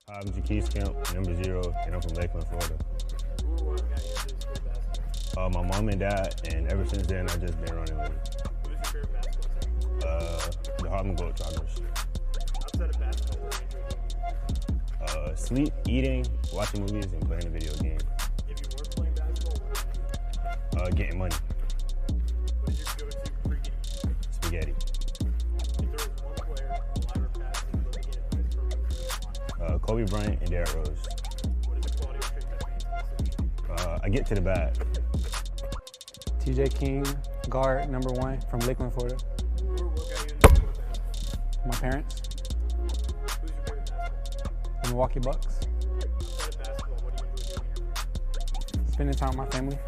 I'm Jaquise Kemp, number 0, and I'm from Lakeland, Florida. My mom and dad, and ever since then, I've just been running with it. Who's your favorite basketball team? The Harlem Globetrotters. Outside of basketball, what do you enjoy doing? Sleep, eating, watching movies, and playing a video game. If you weren't playing basketball, what would you do? Getting money. What is your go-to pregame? Spaghetti. If there was one player, alive or past, that you love to get advice from, who would you want? Kobe Bryant and Derrick Rose. What is the quality of trait that fans can associate? I get to the bag. TJ King, guard, number 1 from Lakeland, Florida. Who or what got you into the sport of basketball? My parents, Who's your favorite basketball? the Milwaukee Bucks. Outside of basketball, what do you enjoy doing in your free time? Spending time with my family.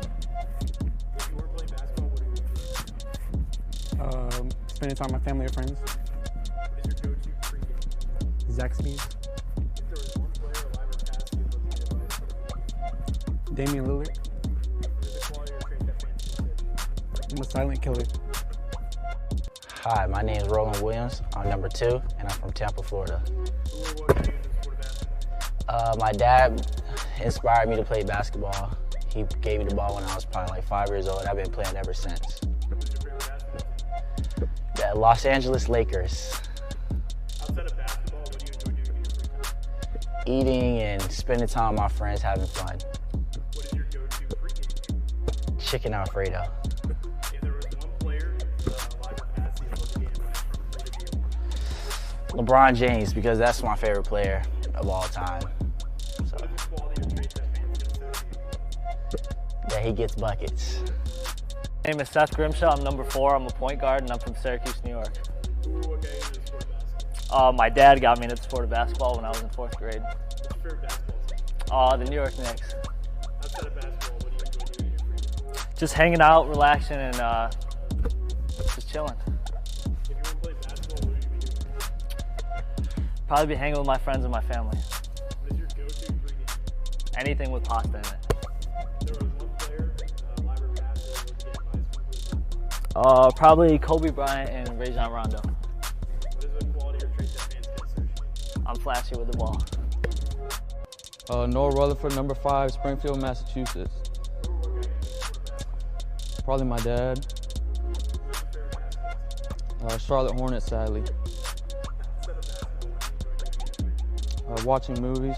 If you weren't playing basketball, what would you do? Spending time with my family or friends. What is your go-to pregame? Zaxby's, If there was one player, alive or past, that you'd love to get advice from, who would you want? Damian Lillard. What is the quality or trait that fans can associate? I'm a silent killer. Hi, my name is Roland Williams. I'm number 2, and I'm from Tampa, Florida. Who or what got you into the sport of basketball? My dad inspired me to play basketball. He gave me the ball when I was probably like 5 years old. I've been playing ever since. Who's your favorite basketball team? The Los Angeles Lakers. Outside of basketball, what do you enjoy doing in your free time? Eating and spending time with my friends, having fun. What is your go-to pregame? Chicken Alfredo. If there was one player, alive or past, that you'd love to get advice from, who would it be and why? LeBron James, because that's my favorite player of all time. So, What is the quality or trait that fans can associate? that he gets buckets. My name is Seth Grimshaw. I'm number 4. I'm a point guard, and I'm from Syracuse, New York. Who or what got you into the sport of basketball? My dad got me into the sport of basketball when I was in 4th grade. What's your favorite basketball team? The New York Knicks. Outside of basketball, what do you enjoy doing in your free time? Just hanging out, relaxing, and just chilling. If you weren't playing basketball, what would you be doing? Probably be hanging with my friends and my family. What is your go-to pregame? Anything with pasta in it. If there was one player, alive or past, that you'd love to get advice from, who would it be? Probably Kobe Bryant and Rajon Rondo. What is the quality or trait that fans can associate? I'm flashy with the ball. Noah Rutherford, number 5, Springfield, Massachusetts. Who or what got you into the sport of basketball? Probably my dad. Who's your favorite basketball team? Charlotte Hornets, sadly. Outside of basketball, what do you enjoy doing in your free time? Watching movies,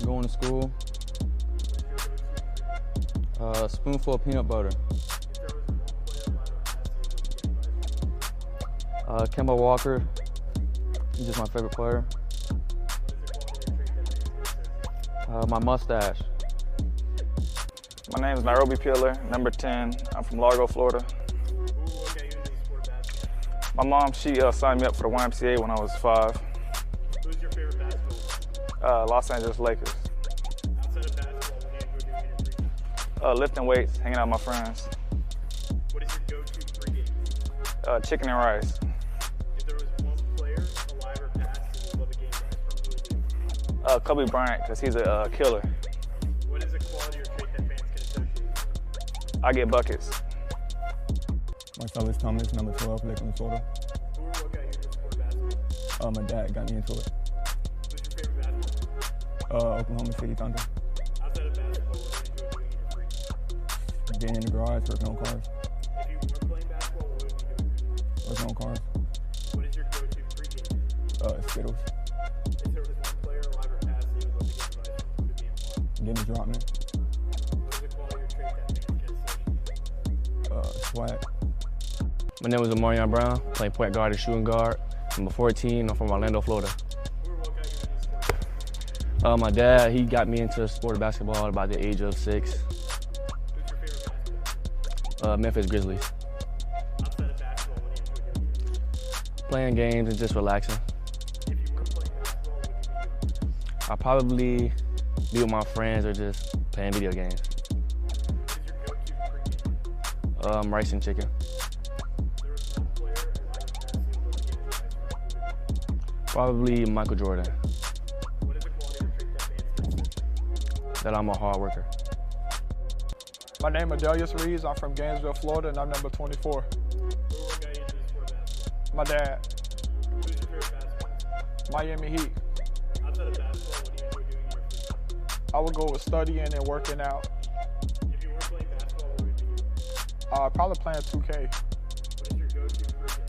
going to school. Spoonful of peanut butter. Kemba Walker, he's just my favorite player. My mustache. My name is Nairobi Peeler, number 10. I'm from Largo, Florida. My mom, she signed me up for the YMCA when I was 5. Who's your favorite basketball? Los Angeles Lakers. Outside of basketball, what do you enjoy doing in your free time? Lifting weights, hanging out with my friends. What is your go-to pregame? Chicken and rice. If there was one player, alive or past, that you'd love to get advice from, who would it be? Kobe Bryant, because he's a killer. What is the quality or trait that fans can associate? I get buckets. Marcellus Thomas, number 12, Lakeland, Florida. Who or what got you into the sport of basketball? My dad got me into it. Who's your favorite basketball? Oklahoma City Thunder. Outside of basketball, what do you enjoy doing in your free time? Being in the garage, working on cars. If you weren't playing basketball, what would you do? Working on cars. What is your go-to pregame? Skittles. If there was one player, alive or past, that you'd love to get advice from, who would it be and why? Getting the drop, man. What is the quality or trait that fans can associate? Swag. My name is Amarion Brown, playing point guard and shooting guard. I'm 14, I'm from Orlando, Florida. Who or what got you into the sport of basketball? My dad, he got me into the sport of basketball at about the age of 6. Who's your favorite basketball? Memphis Grizzlies. Outside of basketball, what do you enjoy doing in your free time? Playing games and just relaxing. If you weren't playing basketball, what would you be doing? I'll probably be with my friends or just playing video games. What is your go-to pregame? Rice and chicken. If there was one player, alive or past, that you'd love to get advice from, who would it be? Probably Michael Jordan, What is the quality or trait that fans can associate? that I'm a hard worker. My name is Adelius Reeves. I'm from Gainesville, Florida, and I'm number 24. Who or what got you into the sport of basketball? My dad. Who's your favorite basketball team? Miami Heat. Outside of basketball, what do you enjoy doing in your free time? I would go with studying and working out. If you weren't playing basketball, what would you do? Probably playing 2K. What is your go-to free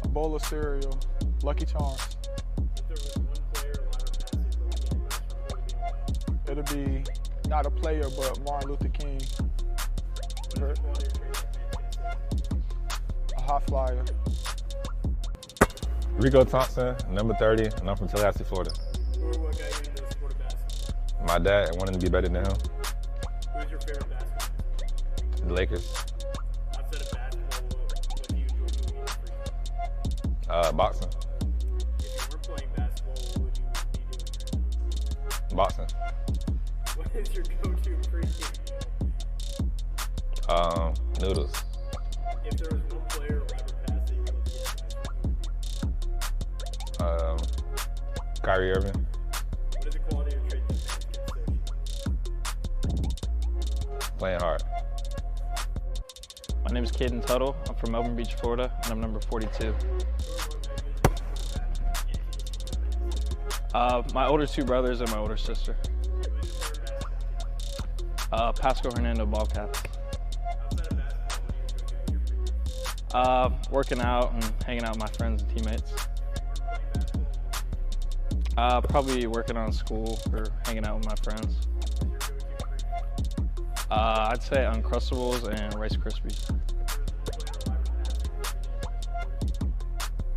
A bowl of cereal, Lucky Charms. If there was one player alive or past that you love to advice from, who would it be and why? It'll be not a player, but Martin Luther King. What is the quality of trade that fans can say? A hot flyer. Rico Thompson, number 30, and I'm from Tallahassee, Florida. Who or what got you into the sport of basketball? My dad wanted to be better than him. Who is your favorite basketball team? The Lakers. Outside of basketball, what do you enjoy doing in your free time? Boxing. If you weren't playing basketball, what would you be doing? Boxing. What is your go-to pregame meal? Noodles. If there was one player alive or past that you would love to get advice from, Kyrie Irving. what is the quality of trade that fans can say? Playing hard. My name is Caden Tuttle. I'm from Melbourne Beach, Florida, and I'm number 42. My older two brothers and my older sister. Pasco-Hernando Bobcats. Working out and hanging out with my friends and teammates. Probably working on school or hanging out with my friends. I'd say Uncrustables and Rice Krispies.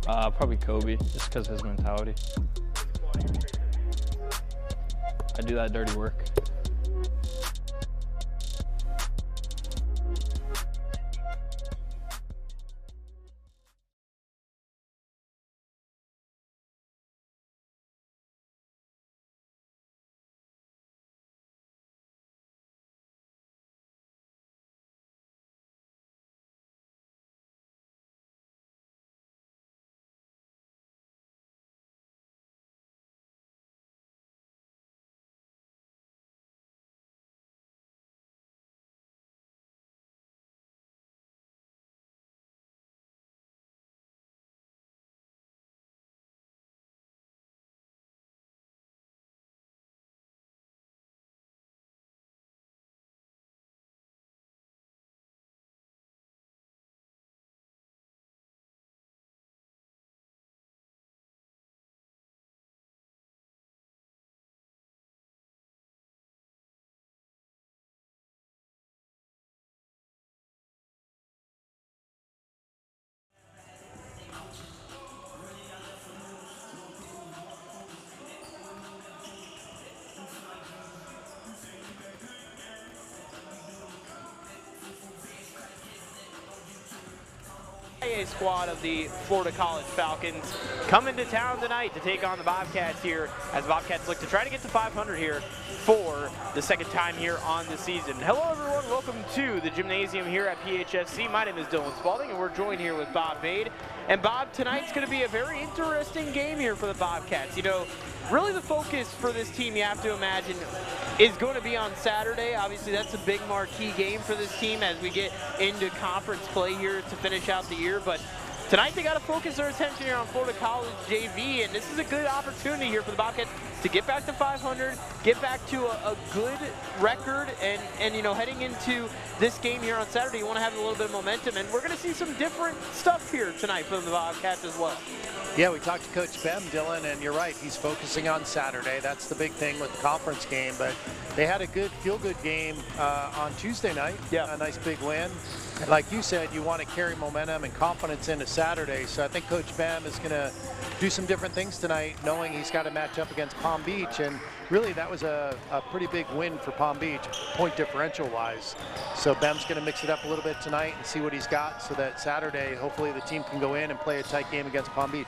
Probably Kobe, just because of his mentality. I do that dirty work. A squad of the Florida College Falcons coming to town tonight to take on the Bobcats here as the Bobcats look to try to get to 500 here for the second time here on the season. Hello everyone, welcome to the gymnasium here at PHSC. My name is Dylan Spalding and we're joined here with Bob Bade. And Bob, tonight's going to be a very interesting game here for the Bobcats. You know, really the focus for this team, you have to imagine, is going to be on Saturday. Obviously, that's a big marquee game for this team as we get into conference play here to finish out the year. But tonight they got to focus their attention here on Florida College JV, and this is a good opportunity here for the Bobcats to get back to 500, get back to a good record, and you know, heading into this game here on Saturday, you want to have a little bit of momentum, and we're going to see some different stuff here tonight from the Bobcats as well. Yeah, we talked to Coach Bem, Dylan, and you're right. He's focusing on Saturday. That's the big thing with the conference game. But they had a good, feel-good game on Tuesday night. Yeah. A nice big win. And like you said, you want to carry momentum and confidence into Saturday. So I think Coach Bem is going to do some different things tonight, knowing he's got to match up against Palm Beach. And really, that was a pretty big win for Palm Beach, point differential-wise. So Bem's going to mix it up a little bit tonight and see what he's got so that Saturday, hopefully the team can go in and play a tight game against Palm Beach.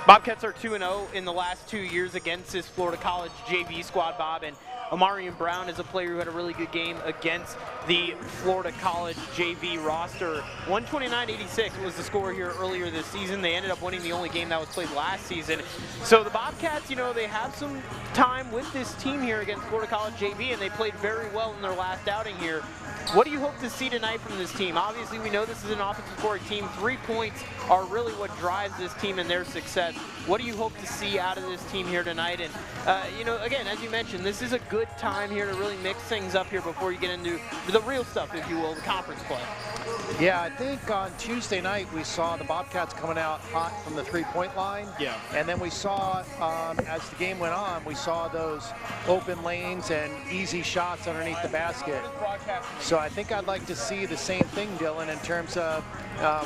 Bobcats are 2-0 in the last 2 years against this Florida College JV squad, Bob, and Amarian Brown is a player who had a really good game against the Florida College JV roster. 129-86 was the score here earlier this season. They ended up winning the only game that was played last season. So the Bobcats, you know, they have some time with this team here against Florida College JV, and they played very well in their last outing here. What do you hope to see tonight from this team? Obviously, we know this is an offensive scoring team. 3 points are really what drives this team and their success. What do you hope to see out of this team here tonight? And, you know, again, as you mentioned, this is a good time here to really mix things up here before you get into the real stuff, if you will, the conference play. Yeah, I think on Tuesday night we saw the Bobcats coming out hot from the three-point line. Yeah. And then we saw, as the game went on, we saw those open lanes and easy shots underneath the basket. So I think I'd like to see the same thing, Dylan, in terms of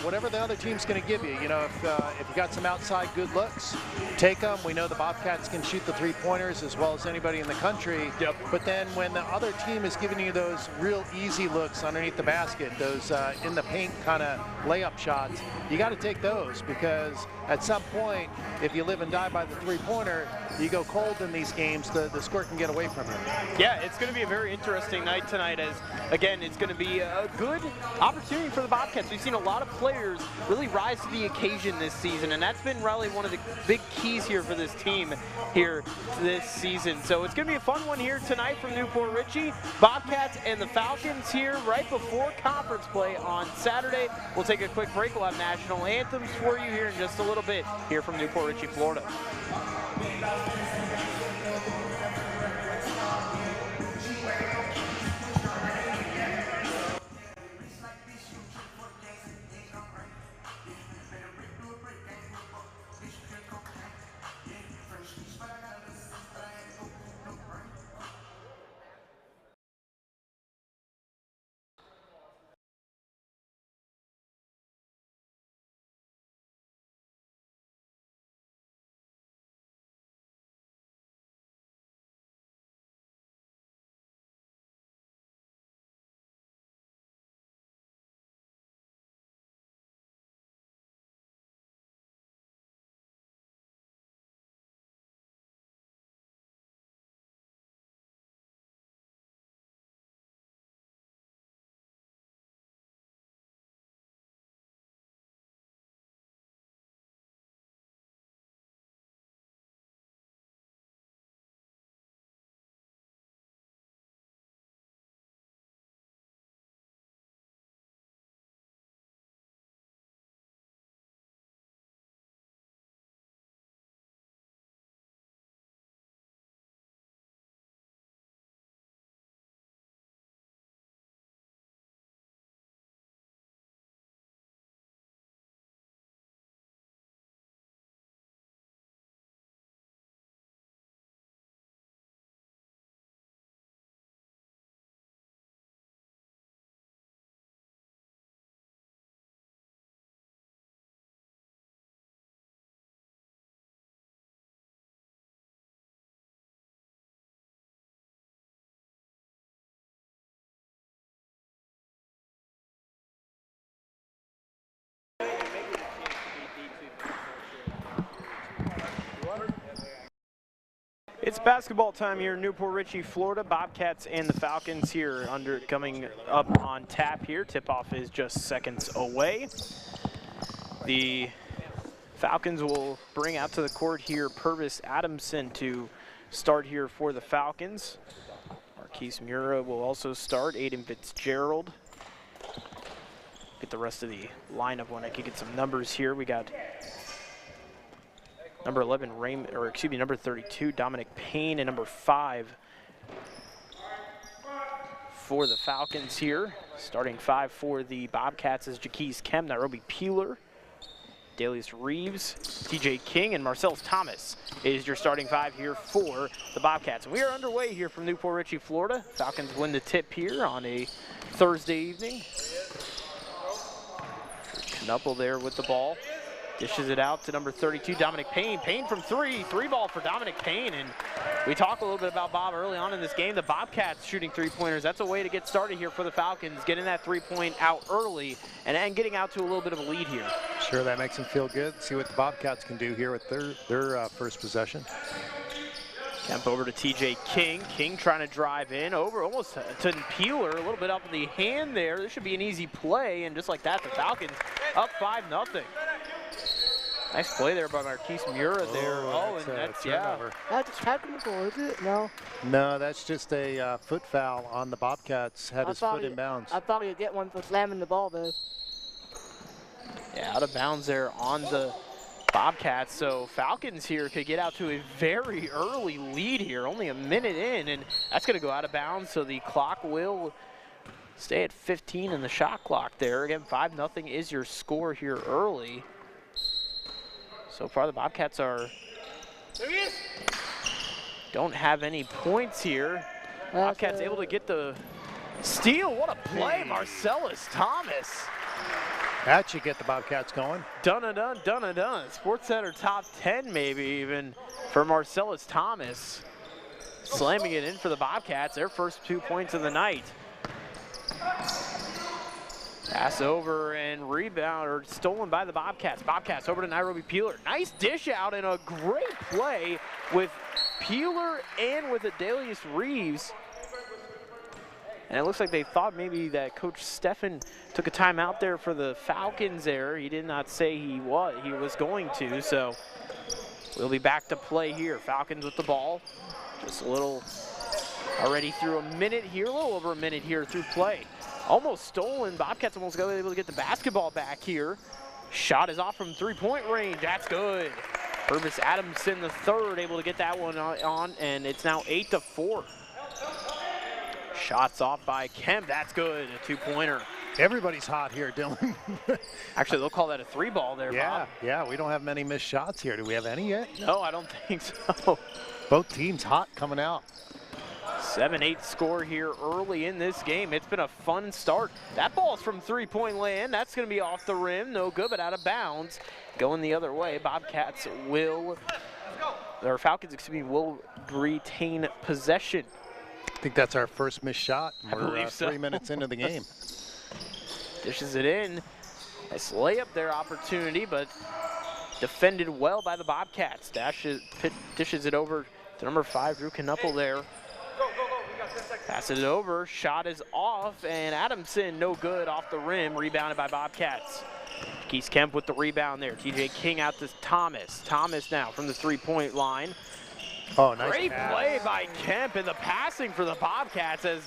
whatever the other team's going to give you. You know, if you got some outside good looks, take them. We know the Bobcats can shoot the three-pointers as well as anybody in the country. Yep. But then when the other team is giving you those real easy looks underneath the basket, those in the paint kind of layup shots, you got to take those, because at some point, if you live and die by the three-pointer, you go cold in these games, the score can get away from you. Yeah, it's going to be a very interesting night tonight, as, again, it's going to be a good opportunity for the Bobcats. We've seen a lot of players really rise to the occasion this season, and that's been really one of the big keys here for this team here this season. So it's going to be a fun one here tonight from Newport Richey. Bobcats and the Falcons here right before conference play on Saturday. We'll take a quick break. We'll have national anthems for you here in just a little bit here from Newport Richey, Florida. It's basketball time here in Newport Richey, Florida. Bobcats and the Falcons here coming up on tap here. Tip-off is just seconds away. The Falcons will bring out to the court here Purvis Adamson to start here for the Falcons. Marquise Mura will also start. Aiden Fitzgerald. Get the rest of the lineup when I can get some numbers here. We got number 11, number 32, Dominic Payne, and number 5 for the Falcons here. Starting 5 for the Bobcats is Jaquez Kemp, Nairobi Peeler, Dalius Reeves, TJ King, and Marcellus Thomas is your starting 5 here for the Bobcats. We are underway here from Newport Richey, Florida. Falcons win the tip here on a Thursday evening. Knuppel there with the ball. Dishes it out to number 32, Dominic Payne. Payne from 3 ball for Dominic Payne. And we talked a little bit about Bob early on in this game. The Bobcats shooting three-pointers. That's a way to get started here for the Falcons, getting that three-point out early and getting out to a little bit of a lead here. Sure, that makes them feel good. See what the Bobcats can do here with their first possession. Kemp over to TJ King. King trying to drive in, over almost to Peeler, a little bit up in the hand there. This should be an easy play, and just like that, the Falcons up 5-0. Nice play there by Marquise Mura there. Oh, and that's, yeah. That's technical, is it? No? No, that's just a foot foul on the Bobcats. Had his foot in bounds. I thought he'd get one for slamming the ball, though. Yeah, out of bounds there on the Bobcats. So Falcons here could get out to a very early lead here, only a minute in, and that's going to go out of bounds. So the clock will stay at 15 in the shot clock there. Again, 5-0 is your score here early. So far, the Bobcats don't have any points here. Bobcats able to get the steal. What a play, Marcellus Thomas. That should get the Bobcats going. Done-a-done, done-a-done. Sports Center top 10 maybe even for Marcellus Thomas. Slamming it in for the Bobcats, their first 2 points of the night. Pass over and rebound, or stolen by the Bobcats. Bobcats over to Nairobi Peeler. Nice dish out and a great play with Peeler and with Adelius Reeves. And it looks like they thought maybe that Coach Steffen took a timeout there for the Falcons there. He did not say he was going to, so we'll be back to play here. Falcons with the ball. Just a little, already through a minute here, a little over a minute here through play. Almost stolen. Bobcats almost got able to get the basketball back here. Shot is off from three-point range. That's good. Purvis Adamson the third able to get that one on, and it's now 8-4. Shots off by Kemp. That's good. A two-pointer. Everybody's hot here, Dylan. Actually, they'll call that a three ball there, Bob. Yeah, we don't have many missed shots here. Do we have any yet? No, I don't think so. Both teams hot coming out. 7-8 score here early in this game. It's been a fun start. That ball's from three-point land. That's going to be off the rim. No good, but out of bounds. Going the other way. Bobcats will, or Falcons, excuse me, will retain possession. I think that's our first missed shot. We're 3 minutes into the game. Dishes it in. Nice layup there, opportunity, but defended well by the Bobcats. Dishes it over to number 5, Drew Knuppel there. Passes it over, shot is off, and Adamson no good off the rim, rebounded by Bobcats. Keith Kemp with the rebound there. TJ King out to Thomas. Thomas now from the three-point line. Oh, nice. Great play by Kemp, and the passing for the Bobcats has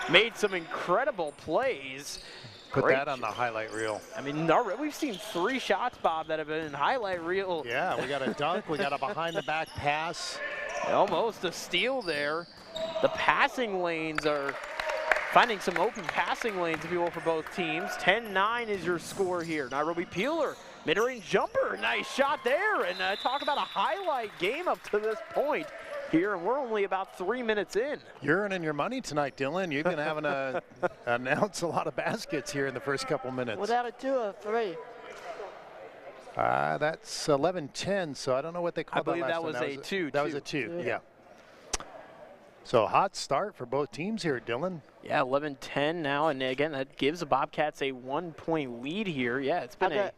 made some incredible plays. Put that on the highlight reel. I mean, we've seen 3 shots, Bob, that have been in highlight reel. Yeah, we got a dunk, we got a behind-the-back pass. Almost a steal there. The passing lanes are finding some open passing lanes, if you will, for both teams. 10-9 is your score here. Nairobi Peeler, mid-range jumper. Nice shot there. And talk about a highlight game up to this point here, and we're only about 3 minutes in. You're earning your money tonight, Dylan. You've been having to announce a lot of baskets here in the first couple minutes. Was that a 2 or 3? That's 11-10, so I don't know what they called that last I believe that was a 2. That was a 2, yeah. So hot start for both teams here, Dylan. Yeah, 11-10 now, and again, that gives the Bobcats a 1-point lead here. Yeah, it's been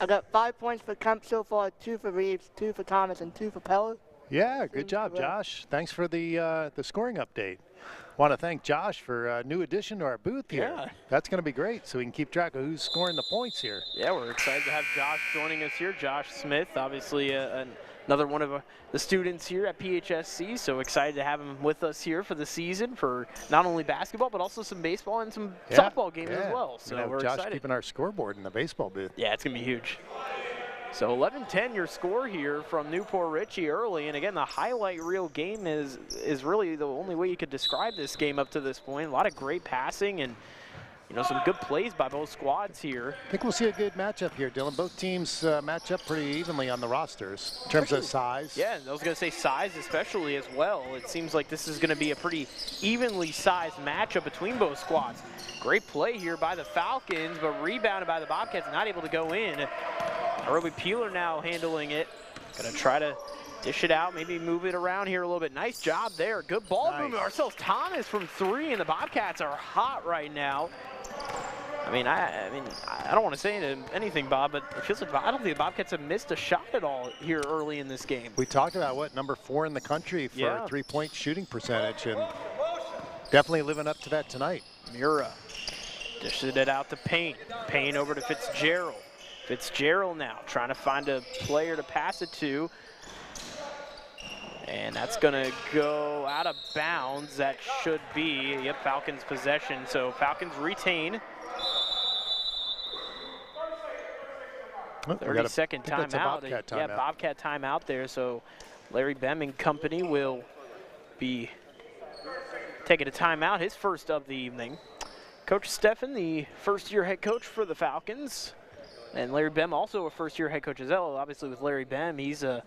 I got 5 points for Kemp so far, 2 for Reeves, 2 for Thomas, and 2 for Peller. Yeah, good job, Josh. Thanks for the scoring update. Want to thank Josh for a new addition to our booth here. Yeah. That's going to be great, so we can keep track of who's scoring the points here. Yeah, we're excited to have Josh joining us here. Josh Smith, obviously another one of the students here at PHSC, so excited to have him with us here for the season for not only basketball, but also some baseball and some softball games as well. So we're Josh excited. Keeping our scoreboard in the baseball booth. Yeah, it's going to be huge. So 11-10 your score here from Newport Richie early, and again, the highlight reel game is really the only way you could describe this game up to this point. A lot of great passing and some good plays by both squads here. I think we'll see a good matchup here, Dylan. Both teams match up pretty evenly on the rosters in terms of size. Yeah, I was going to say size especially as well. It seems like this is going to be a pretty evenly sized matchup between both squads. Great play here by the Falcons, but rebounded by the Bobcats, not able to go in. Nairobi Peeler now handling it. Going to try to dish it out, maybe move it around here a little bit. Nice job there. Good ball movement. Marcellus Thomas from 3, and the Bobcats are hot right now. I mean, I don't want to say anything, Bob, but it feels like I don't think the Bobcats have missed a shot at all here early in this game. We talked about what, number 4 in the country for Yeah. three-point shooting percentage, and definitely living up to that tonight. Mura dishes it out to Payne. Payne over to Fitzgerald. Fitzgerald now trying to find a player to pass it to. And that's going to go out of bounds. That should be, yep, Falcons possession. So Falcons retain. 30-second timeout. Bobcat timeout. Yeah, Bobcat timeout there. So Larry Bem and company will be taking a timeout, his first of the evening. Coach Steffen, the first-year head coach for the Falcons. And Larry Bem, also a first-year head coach as well. Obviously with Larry Bem, he's a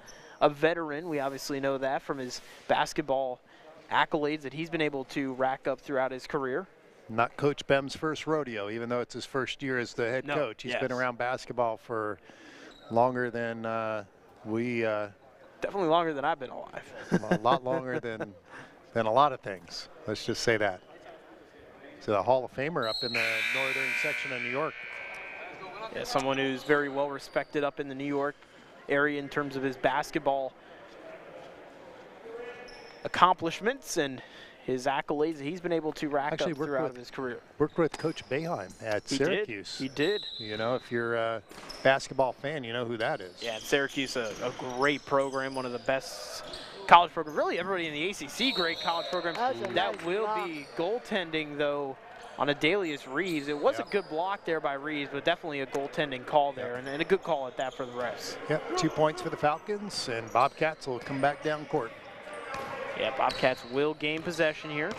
veteran. We obviously know that from his basketball accolades that he's been able to rack up throughout his career. Not Coach Bem's first rodeo, even though it's his first year as the head coach. He's been around basketball for longer than definitely longer than I've been alive. A lot longer than a lot of things. Let's just say that. So the Hall of Famer up in the northern section of New York. Yeah, someone who's very well respected up in the New York area in terms of his basketball accomplishments and his accolades that he's been able to rack up throughout his career. Worked with Coach Boeheim at Syracuse. He did. You know, if you're a basketball fan, you know who that is. Yeah, Syracuse, a great program, one of the best college programs. Really, everybody in the ACC, great college program. That will be goaltending, though, on Adalius Reeves. It was a good block there by Reeves, but definitely a goaltending call there, and a good call at that for the refs. Yep, 2 points for the Falcons, and Bobcats will come back down court. Yeah, Bobcats will gain possession here.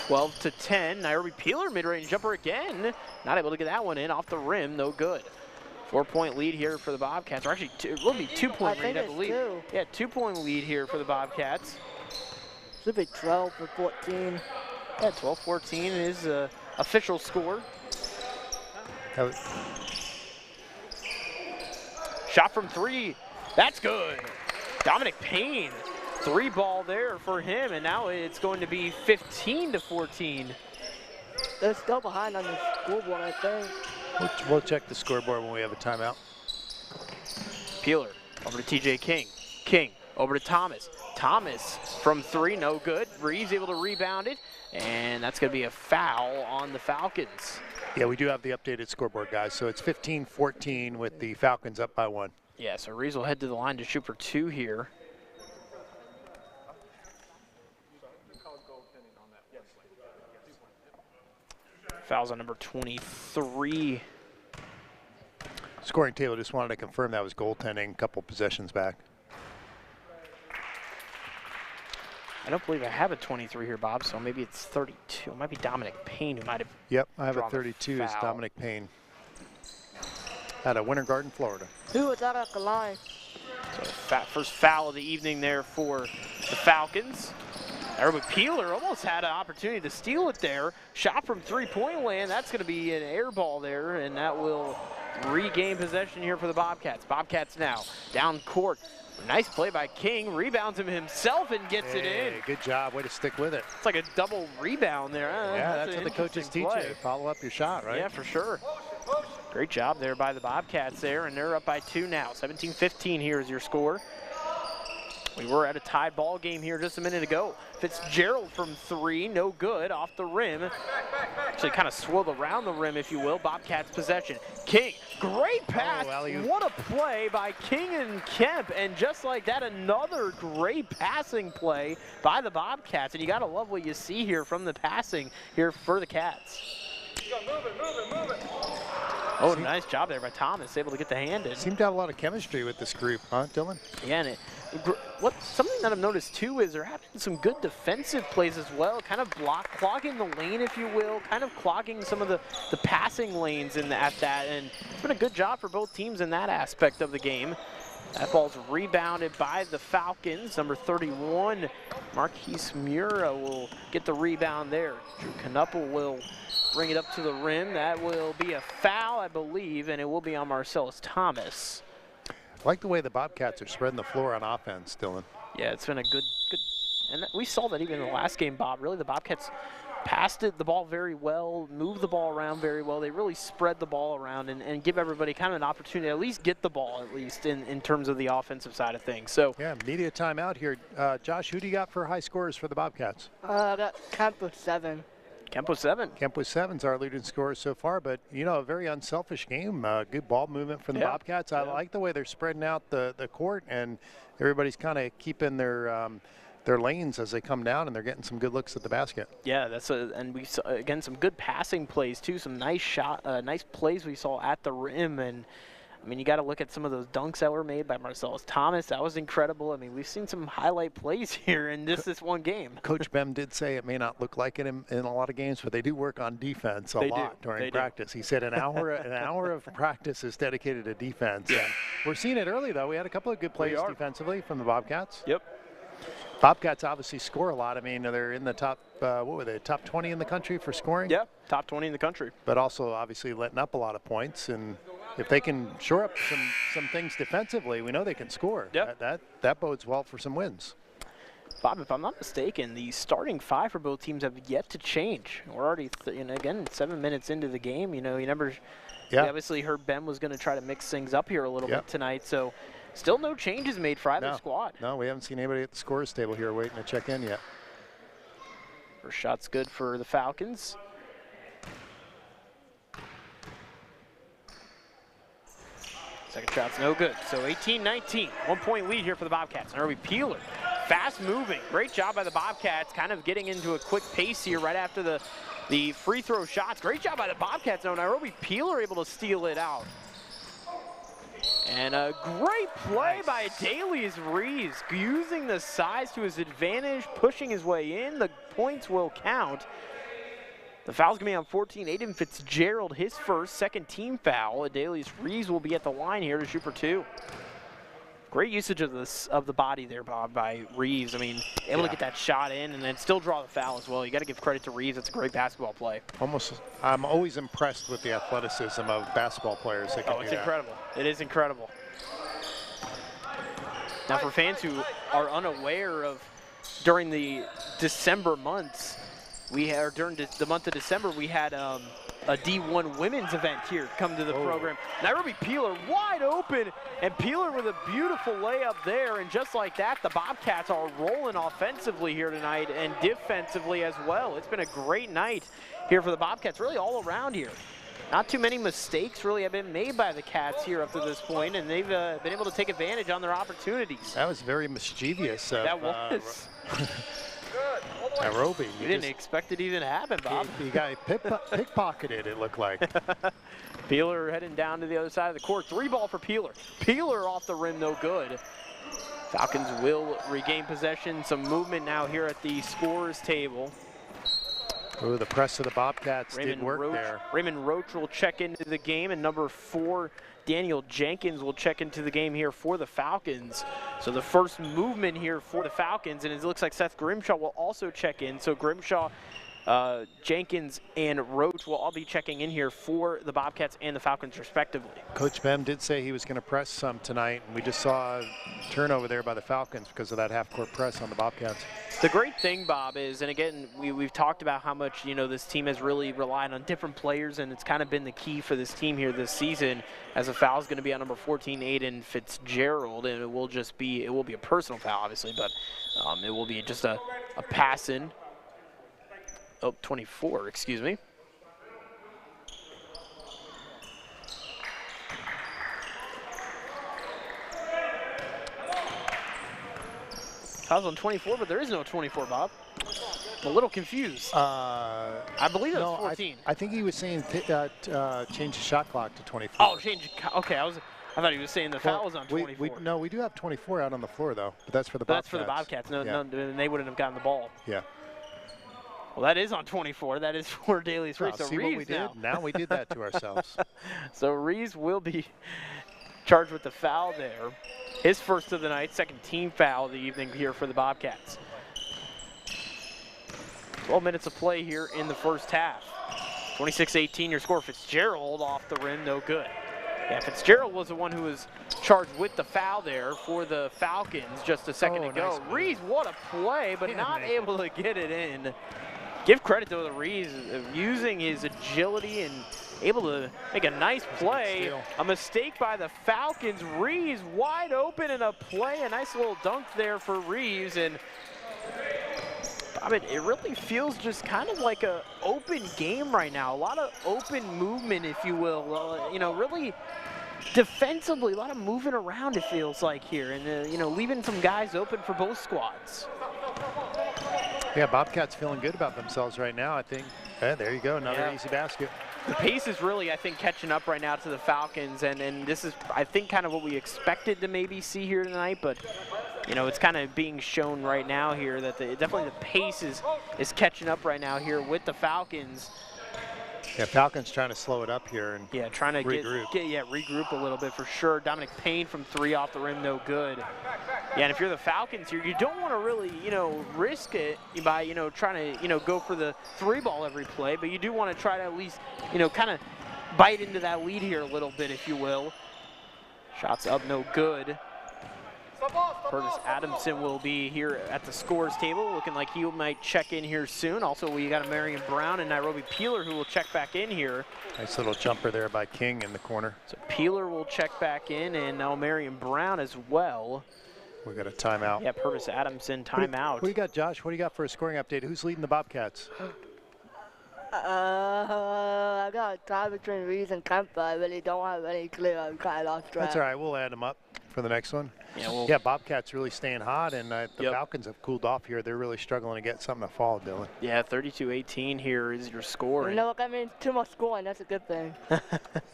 12-10. Nairobi Peeler mid-range jumper again. Not able to get that one in off the rim. No good. 4-point lead here for the Bobcats. Or actually, it will be 2-point lead, I believe. Yeah, 2-point lead here for the Bobcats. Should be 12-14. Yeah, 12-14 is official score. Shot from 3. That's good. Dominic Payne. 3 ball there for him, and now it's going to be 15-14. They're still behind on the scoreboard, I think. We'll check the scoreboard when we have a timeout. Peeler over to TJ King. King over to Thomas. Thomas from 3, no good. Reeves able to rebound it, and that's going to be a foul on the Falcons. Yeah, we do have the updated scoreboard, guys. So it's 15-14 with the Falcons up by 1. Yeah, so Reeves will head to the line to shoot for 2 here. Fouls on number 23. Scoring table just wanted to confirm that was goaltending a couple possessions back. I don't believe I have a 23 here, Bob, so maybe it's 32. It might be Dominic Payne who might have. Yep, I have a 32 is Dominic Payne out of Winter Garden, Florida. Who was that at the line? So first foul of the evening there for the Falcons. Nairobi Peeler almost had an opportunity to steal it there. Shot from 3-point land. That's going to be an air ball there, and that will regain possession here for the Bobcats. Bobcats now down court. Nice play by King. Rebounds him himself and gets it in. Good job. Way to stick with it. It's like a double rebound there. Yeah, that's what the coaches teach you. Follow up your shot, right? Yeah, for sure. Great job there by the Bobcats there, and they're up by 2 now. 17-15 here is your score. We were at a tied ball game here just a minute ago. Fitzgerald from 3, no good, off the rim. Actually kind of swirled around the rim, if you will. Bobcats possession. King, great pass. What a play by King and Kemp. And just like that, another great passing play by the Bobcats. And you gotta love what you see here from the passing here for the Cats. Oh, nice job there by Thomas, able to get the hand in. Seemed to have a lot of chemistry with this group, huh, Dylan? Yeah, and something that I've noticed too is they're having some good defensive plays as well, kind of clogging the lane, if you will, kind of clogging some of the passing lanes at that, and it's been a good job for both teams in that aspect of the game. That ball's rebounded by the Falcons. Number 31, Marquise Mura will get the rebound there. Drew Knuppel will bring it up to the rim. That will be a foul, I believe, and it will be on Marcellus Thomas. I like the way the Bobcats are spreading the floor on offense, Dylan. Yeah, it's been a good, and we saw that even in the last game, Bob. Really, the Bobcats passed the ball very well, moved the ball around very well. They really spread the ball around and give everybody kind of an opportunity to at least get the ball, at least in terms of the offensive side of things. So yeah, media timeout here. Josh, who do you got for high scores for the Bobcats? I got Kemp with 7. Kemp with 7. Kemp with 7's our leading scorer so far, but you know, a very unselfish game. Good ball movement from the Bobcats. I like the way they're spreading out the court, and everybody's kind of keeping their lanes as they come down, and they're getting some good looks at the basket. Yeah, and we saw again some good passing plays too. Some nice plays we saw at the rim, and I mean, you got to look at some of those dunks that were made by Marcellus Thomas. That was incredible. I mean, we've seen some highlight plays here in this one game. Coach Bem did say it may not look like it in a lot of games, but they do work on defense a lot during practice. He said an hour of practice is dedicated to defense. And we're seeing it early, though. We had a couple of good plays defensively from the Bobcats. Yep. Bobcats obviously score a lot. I mean, they're in the top, what were they, top 20 in the country for scoring? Yeah, top 20 in the country. But also obviously letting up a lot of points. And if they can shore up some things defensively, we know they can score. Yep. That bodes well for some wins. Bob, if I'm not mistaken, the starting 5 for both teams have yet to change. We're already, again, 7 minutes into the game. You know, you obviously heard Ben was going to try to mix things up here a little bit tonight. So still no changes made for either squad. No, we haven't seen anybody at the scorer's table here waiting to check in yet. First shot's good for the Falcons. Second shot's no good. So 18-19, 1-point lead here for the Bobcats. Nairobi Peeler, fast moving. Great job by the Bobcats, kind of getting into a quick pace here right after the free throw shots. Great job by the Bobcats. Now Nairobi Peeler able to steal it out. And a great play by Adalius Reeves, using the size to his advantage, pushing his way in. The points will count. The foul's going to be on 14. Aiden Fitzgerald, his second team foul. Adalius Reeves will be at the line here to shoot for 2. Great usage of the body there, Bob, by Reeves. I mean, able to get that shot in and then still draw the foul as well. You got to give credit to Reeves. That's a great basketball play. I'm always impressed with the athleticism of basketball players. It's incredible. It is incredible. Now, for fans who are unaware of, during the December months, during the month of December, we had a D1 women's event here come to the program. Nairobi Peeler wide open, and Peeler with a beautiful layup there, and just like that, the Bobcats are rolling offensively here tonight and defensively as well. It's been a great night here for the Bobcats, really all around here. Not too many mistakes really have been made by the Cats here up to this point, and they've been able to take advantage on their opportunities. That was very mischievous. That was. Nairobi. You didn't expect it even to happen, Bob. You got pickpocketed, it looked like. Peeler heading down to the other side of the court. 3 ball for Peeler. Peeler off the rim, no good. Falcons will regain possession. Some movement now here at the scorer's table. Ooh, the press of the Bobcats did work there. Raymond Roach will check into the game, and number 4, Daniel Jenkins, will check into the game here for the Falcons. So the first movement here for the Falcons, and it looks like Seth Grimshaw will also check in. So Grimshaw, Jenkins, and Roach will all be checking in here for the Bobcats and the Falcons respectively. Coach Bem did say he was going to press some tonight, and we just saw a turnover there by the Falcons because of that half-court press on the Bobcats. The great thing, Bob, is, and again, we've talked about how much, this team has really relied on different players, and it's kind of been the key for this team here this season, as a foul is going to be on number 14, Aiden Fitzgerald, and it will be a personal foul, obviously, but it will be just a pass in. Oh, 24, excuse me. Foul's on 24, but there is no 24, Bob. I'm a little confused. I believe it was 14. I think he was saying change the shot clock to 24. Oh, okay. I thought he was saying the foul was on 24. No, we do have 24 out on the floor, though, but that's for the Bobcats. That's for the Bobcats. No, they wouldn't have gotten the ball. Yeah. Well, that is on 24. That is for Adalius Reeves. So see what we did? Now we did that to ourselves. So Reeves will be charged with the foul there. His first of the night, second team foul of the evening here for the Bobcats. 12 minutes of play here in the first half. 26-18 your score. Fitzgerald off the rim, no good. Yeah, Fitzgerald was the one who was charged with the foul there for the Falcons just a second ago. Nice. Reeves, what a play, but not able to get it in. give credit to the Reeves of using his agility and able to make a nice play. A mistake by the Falcons. Reeves wide open in a play. A nice little dunk there for Reeves. And I mean, it really feels just kind of like a open game right now. A lot of open movement, if you will. You know, really defensively, a lot of moving around, it feels like here. And, you know, leaving some guys open for both squads. Yeah, Bobcats feeling good about themselves right now, I think. Yeah, there you go, another easy basket. The pace is really, I think, catching up right now to the Falcons, and this is, I think, kind of what we expected to maybe see here tonight, but, you know, it's kind of being shown right now here that definitely the pace is catching up right now here with the Falcons. Yeah, Falcons trying to slow it up here and trying to regroup. Regroup a little bit for sure. Dominic Payne from 3 off the rim, no good. Yeah, and if you're the Falcons here, you don't want to really, you know, risk it by, you know, trying to, you know, go for the 3-ball every play, but you do want to try to at least, you know, kind of bite into that lead here a little bit, if you will. Shots up, no good. Curtis Adamson will be here at the scores table, looking like he might check in here soon. Also, we got a Marion Brown and Nairobi Peeler who will check back in here. Nice little jumper there by King in the corner. So Peeler will check back in, and now Marion Brown as well. We got a timeout. Yeah, Purvis Adamson timeout. What do you got, Josh? What do you got for a scoring update? Who's leading the Bobcats? I got a tie between Reeves and Kemp, but I really don't have any clear. I'm kind of lost track. That's all right. We'll add them up for the next one. Yeah, yeah, Bobcats really staying hot, and the Falcons have cooled off here. They're really struggling to get something to fall, Dylan. Yeah, 32-18 here is your score. You know what I mean? Too much scoring. That's a good thing.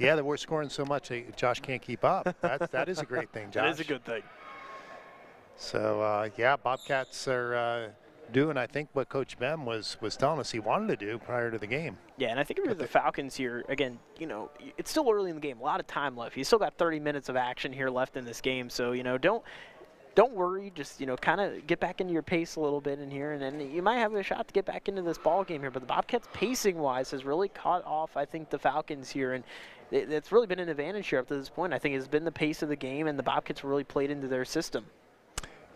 Yeah, we're scoring so much Josh can't keep up. That is a great thing, Josh. That is a good thing. So, yeah, Bobcats are doing, I think, what Coach Bem was telling us he wanted to do prior to the game. Yeah, and I think if you're the Falcons here, again, you know, it's still early in the game. A lot of time left. You still got 30 minutes of action here left in this game. So, you know, don't worry. Just, you know, kind of get back into your pace a little bit in here, and then you might have a shot to get back into this ball game here. But the Bobcats, pacing-wise, has really caught off, I think, the Falcons here. And it's really been an advantage here up to this point. I think it's been the pace of the game, and the Bobcats really played into their system.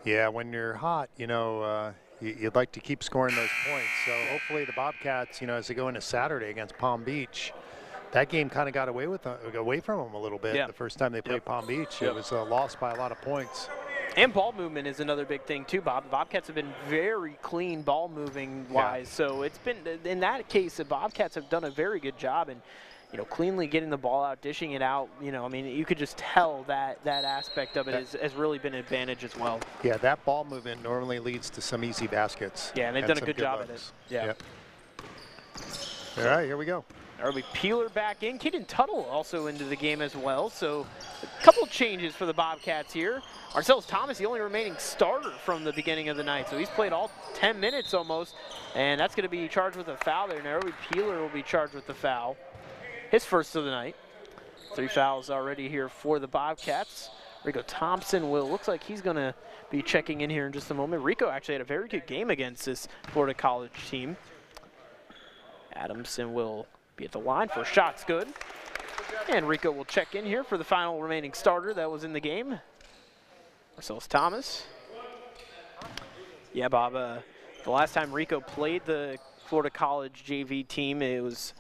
Yeah, when you're hot, you know, you'd like to keep scoring those points. So hopefully the Bobcats, you know, as they go into Saturday against Palm Beach, that game kind of got away from them a little bit. The first time they played Palm Beach, it was lost by a lot of points. And ball movement is another big thing too, Bob. The Bobcats have been very clean ball moving wise. So it's been, in that case, the Bobcats have done a very good job in, you know, cleanly getting the ball out, dishing it out. You know, I mean, you could just tell that aspect of it has really been an advantage as well. Yeah, that ball movement normally leads to some easy baskets. Yeah, and they've done a good job at it. Yeah. Yep. All right, here we go. Early Peeler back in. Kaden Tuttle also into the game as well. So a couple changes for the Bobcats here. Marcellus Thomas, the only remaining starter from the beginning of the night. So he's played all 10 minutes almost, and that's going to be charged with a foul there. Nairobi Peeler will be charged with the foul. His first of the night. 3 fouls already here for the Bobcats. Rico Thompson looks like he's going to be checking in here in just a moment. Rico actually had a very good game against this Florida College team. Adamson will be at the line for shots good. And Rico will check in here for the final remaining starter that was in the game. Marcellus Thomas. Yeah, Bob, the last time Rico played the Florida College JV team, it was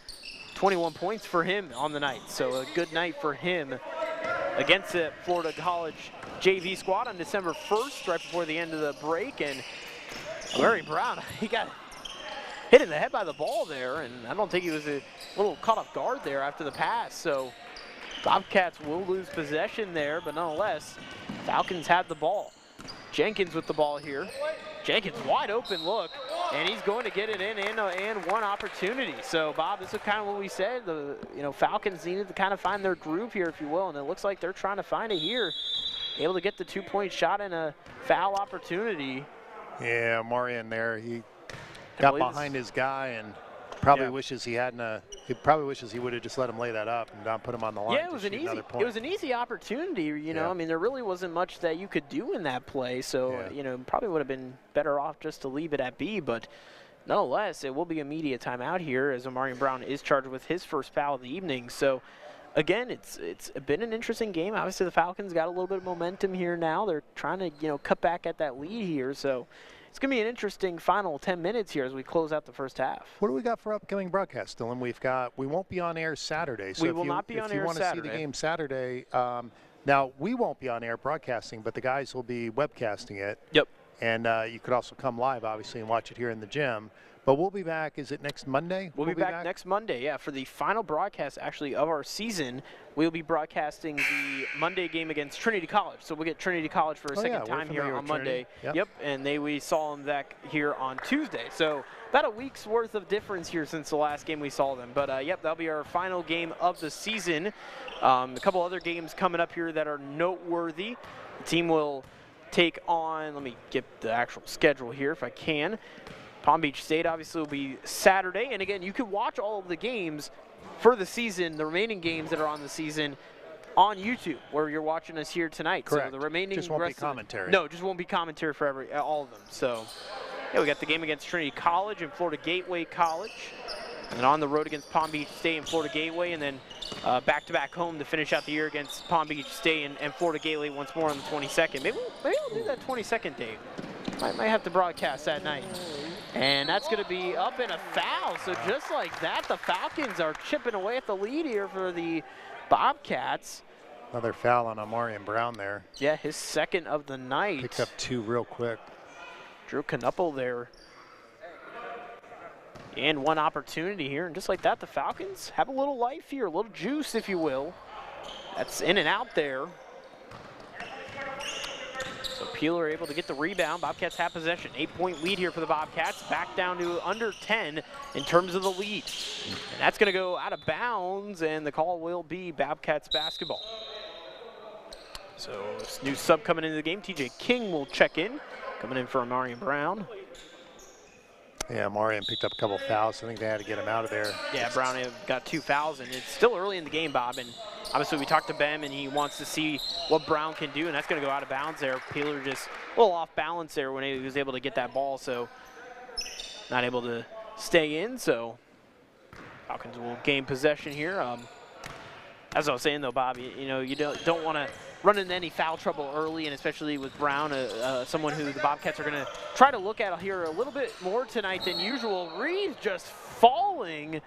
21 points for him on the night. So a good night for him against the Florida College JV squad on December 1st, right before the end of the break. And Larry Brown, he got hit in the head by the ball there, and I don't think he was a little caught off guard there after the pass. So Bobcats will lose possession there, but nonetheless, Falcons have the ball. Jenkins with the ball here. Jenkins wide open look, and he's going to get it in and one opportunity. So Bob, this is kind of what we said. The Falcons needed to kind of find their groove here, if you will, and it looks like they're trying to find it here. Able to get the 2-point shot and a foul opportunity. Yeah, Marion there, he got behind his guy and probably wishes he hadn't. He probably wishes he would have just let him lay that up and not put him on the line. Yeah, it was an easy opportunity. You know, I mean, there really wasn't much that you could do in that play. So you know, probably would have been better off just to leave it at B. But nonetheless, it will be immediate timeout here as Omarion Brown is charged with his first foul of the evening. So again, it's been an interesting game. Obviously, the Falcons got a little bit of momentum here now. They're trying to cut back at that lead here. So it's going to be an interesting final 10 minutes here as we close out the first half. What do we got for upcoming broadcasts, Dylan? We won't be on air Saturday. So we will not be on air Saturday. If you want to see the game Saturday, now we won't be on air broadcasting, but the guys will be webcasting it. Yep. And you could also come live, obviously, and watch it here in the gym. But we'll be back, is it next Monday? We'll be back next Monday, yeah, for the final broadcast, actually, of our season. We'll be broadcasting the Monday game against Trinity College. So we'll get Trinity College for a second time here on Monday. Yep, and we saw them back here on Tuesday. So about a week's worth of difference here since the last game we saw them. But, yep, that'll be our final game of the season. A couple other games coming up here that are noteworthy. The team will take on, let me get the actual schedule here if I can. Palm Beach State obviously will be Saturday, and again, you can watch all of the games for the season, the remaining games that are on the season, on YouTube, where you're watching us here tonight. Correct. So the remaining just won't be commentary. No, just won't be commentary for all of them. So yeah, we got the game against Trinity College and Florida Gateway College, and then on the road against Palm Beach State and Florida Gateway, and then back-to-back home to finish out the year against Palm Beach State and Florida Gateway once more on the 22nd. Maybe we'll do that 22nd date. Might have to broadcast that night. And that's going to be up in a foul. So just like that, the Falcons are chipping away at the lead here for the Bobcats. Another foul on Amarian Brown there. Yeah, his second of the night. Picked up 2 real quick. Drew Knuppel there. And one opportunity here. And just like that, the Falcons have a little life here, a little juice, if you will. That's in and out there. So Peeler able to get the rebound. Bobcats have possession. 8-point lead here for the Bobcats. Back down to under 10 in terms of the lead. And that's going to go out of bounds, and the call will be Bobcats basketball. So this new sub coming into the game, TJ King will check in. Coming in for Amarian Brown. Yeah, Amarian picked up a couple fouls. I think they had to get him out of there. Yeah, Brown got 2 fouls, and it's still early in the game, Bob. And obviously, we talked to Ben, and he wants to see what Brown can do, and that's going to go out of bounds there. Peeler just a little off balance there when he was able to get that ball, so not able to stay in. So Falcons will gain possession here. As I was saying, though, Bob, you know, you don't want to run into any foul trouble early, and especially with Brown, someone who the Bobcats are going to try to look at here a little bit more tonight than usual. Reed just falling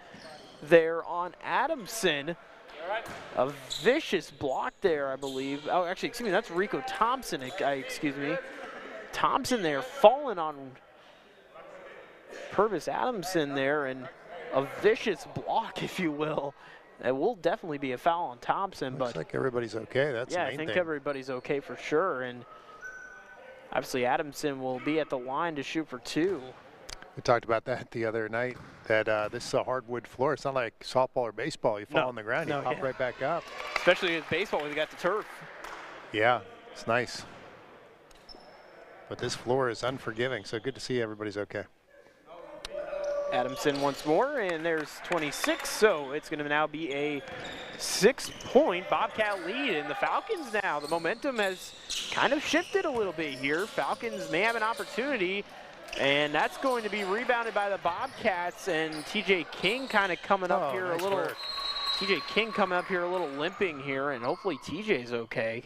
there on Adamson. A vicious block there, I believe. Oh, actually, excuse me, that's Rico Thompson. Excuse me. Thompson there falling on Purvis Adamson there, and a vicious block, if you will. It will definitely be a foul on Thompson. Looks like everybody's okay. That's the main I think thing. everybody's okay for sure. And obviously, Adamson will be at the line to shoot for 2. We talked about that the other night, that this is a hardwood floor. It's not like softball or baseball. You fall on the ground, you pop right back up. Especially with baseball when you got the turf. Yeah, it's nice. But this floor is unforgiving, so good to see everybody's okay. Adamson once more, and there's 26, so it's going to now be a 6-point Bobcat lead. And the Falcons now, the momentum has kind of shifted a little bit here. Falcons may have an opportunity, and that's going to be rebounded by the Bobcats, and TJ King kind of coming up here a little. TJ King coming up here a little limping here, and hopefully TJ's okay.